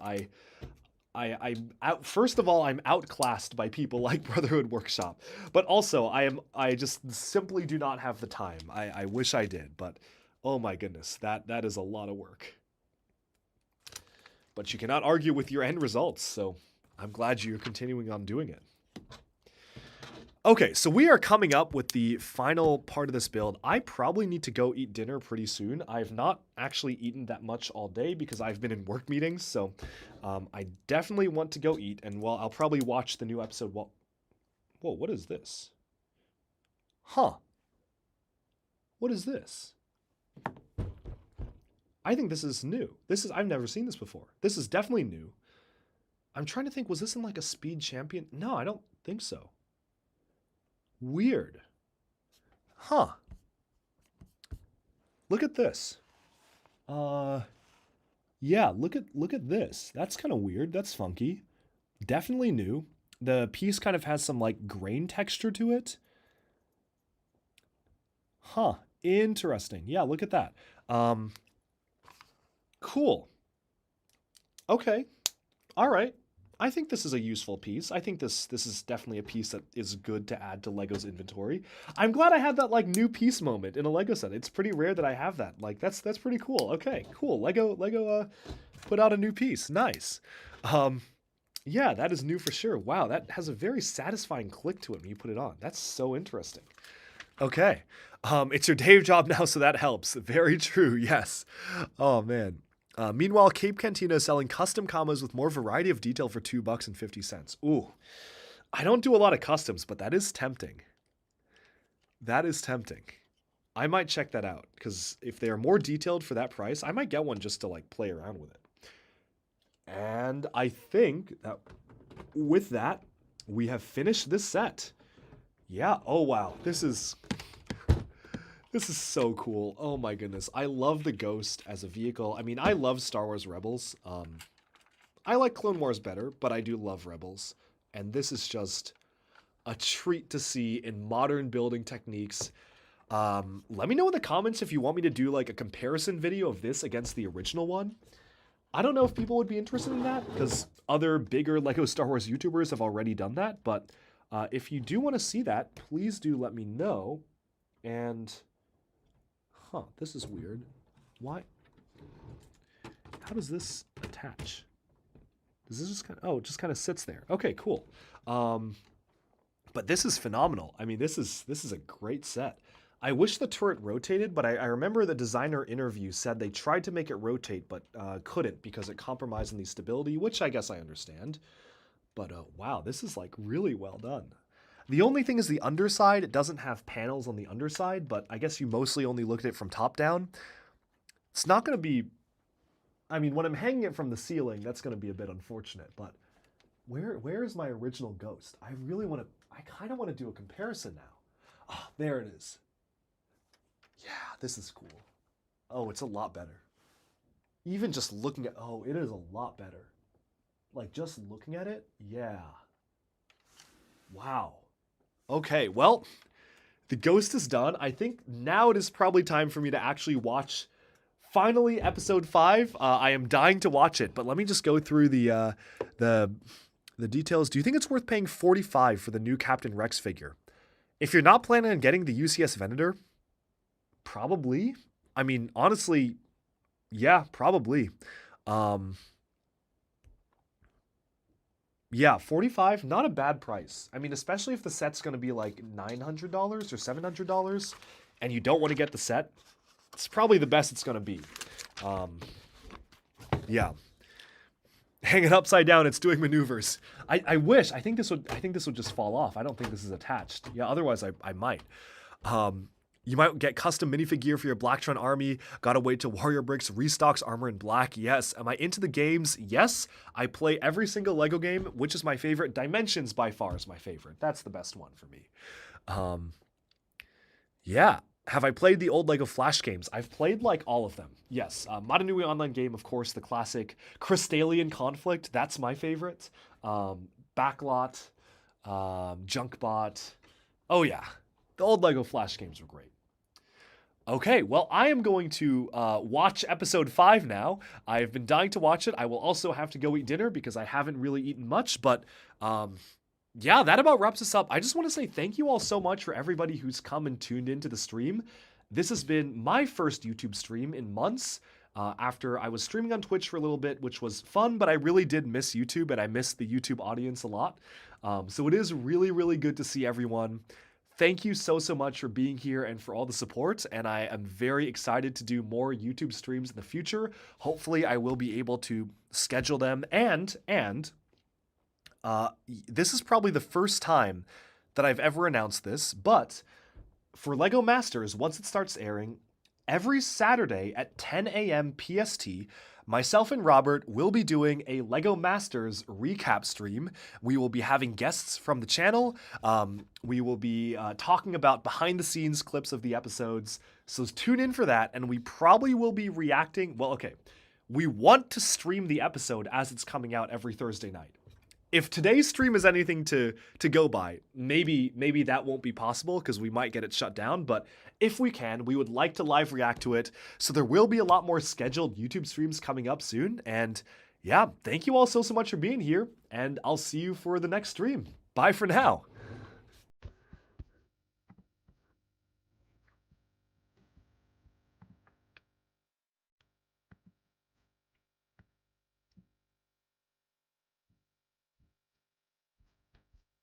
first of all, I'm outclassed by people like Brotherhood Workshop, but also I just simply do not have the time. I wish I did, but oh my goodness, that is a lot of work. But you cannot argue with your end results, so I'm glad you're continuing on doing it. Okay, so we are coming up with the final part of this build. I probably need to go eat dinner pretty soon. I've not actually eaten that much all day because I've been in work meetings, so I definitely want to go eat, and well, I'll probably watch the new episode while... Whoa, what is this? Huh. What is this? I think this is new. I've never seen this before. This is definitely new. I'm trying to think, was this in like a Speed Champion? No, I don't think so. Weird. Huh. Look at this. Yeah, look at this. That's kind of weird. That's funky. Definitely new. The piece kind of has some like grain texture to it. Huh. Interesting. Yeah, look at that. Cool. Okay. All right. I think this is a useful piece. I think this is definitely a piece that is good to add to LEGO's inventory. I'm glad I had that like new piece moment in a LEGO set. It's pretty rare that I have that. Like that's pretty cool. Okay, cool. LEGO put out a new piece. Nice. Yeah, that is new for sure. Wow, that has a very satisfying click to it when you put it on. That's so interesting. Okay. It's your day job now, so that helps. Very true. Yes. Oh man. Meanwhile, Cape Cantina is selling custom combos with more variety of detail for $2.50. Ooh, I don't do a lot of customs, but that is tempting. That is tempting. I might check that out, because if they are more detailed for that price, I might get one just to like play around with it. And I think that with that, we have finished this set. Yeah. Oh wow. This is so cool. Oh my goodness. I love the Ghost as a vehicle. I mean, I love Star Wars Rebels. I like Clone Wars better, but I do love Rebels. And this is just a treat to see in modern building techniques. Let me know in the comments if you want me to do like a comparison video of this against the original one. I don't know if people would be interested in that, because other bigger LEGO Star Wars YouTubers have already done that. But if you do want to see that, please do let me know. And... Huh, this is weird. Why? How does this attach? Does this just kind of... Oh, it just kind of sits there. Okay, cool. But this is phenomenal. I mean, this is a great set. I wish the turret rotated, but I remember the designer interview said they tried to make it rotate, but couldn't because it compromised in the stability, which I guess I understand. But wow, this is like really well done. The only thing is the underside. It doesn't have panels on the underside, but I guess you mostly only look at it from top down. It's not going to be... I mean, when I'm hanging it from the ceiling, that's going to be a bit unfortunate, but where is my original Ghost? I kind of want to do a comparison now. Oh, there it is. Yeah, this is cool. Oh, it's a lot better. Even just looking at, oh, it is a lot better. Like, just looking at it, yeah. Wow. Okay, well, the Ghost is done. I think now it is probably time for me to actually watch, finally, episode 5. I am dying to watch it, but let me just go through the details. Do you think it's worth paying $45 for the new Captain Rex figure? If you're not planning on getting the UCS Venator, probably. I mean, honestly, yeah, probably. Yeah, $45, not a bad price. I mean, especially if the set's going to be like $900 or $700 and you don't want to get the set, it's probably the best it's going to be. Yeah. Hang it upside down, it's doing maneuvers. I wish. I think this would just fall off. I don't think this is attached. Yeah, otherwise I might. You might get custom minifig gear for your Blacktron army. Gotta wait till Warrior Bricks restocks armor in black. Yes. Am I into the games? Yes. I play every single LEGO game. Which is my favorite? Dimensions by far is my favorite. That's the best one for me. Yeah. Have I played the old LEGO Flash games? I've played like all of them. Yes. Madanui Online game, of course, the classic Crystalian Conflict. That's my favorite. Backlot, Junkbot. Oh yeah. The old LEGO Flash games were great. Okay, well, I am going to watch episode 5 now. I've been dying to watch it. I will also have to go eat dinner because I haven't really eaten much, but yeah, that about wraps us up. I just want to say thank you all so much for everybody who's come and tuned into the stream. This has been my first YouTube stream in months. After I was streaming on Twitch for a little bit, which was fun, but I really did miss YouTube and I missed the YouTube audience a lot. So it is really, really good to see everyone. Thank you so much for being here and for all the support, and I am very excited to do more YouTube streams in the future. Hopefully, I will be able to schedule them, and this is probably the first time that I've ever announced this, but for LEGO Masters, once it starts airing, every Saturday at 10 a.m. PST, myself and Robert will be doing a LEGO Masters recap stream. We will be having guests from the channel. We will be talking about behind-the-scenes clips of the episodes. So tune in for that, and we probably will be reacting. Well, okay. We want to stream the episode as it's coming out every Thursday night. If today's stream is anything to go by, maybe that won't be possible because we might get it shut down, but if we can, we would like to live react to it. So there will be a lot more scheduled YouTube streams coming up soon. And yeah, thank you all so much for being here, and I'll see you for the next stream. Bye for now.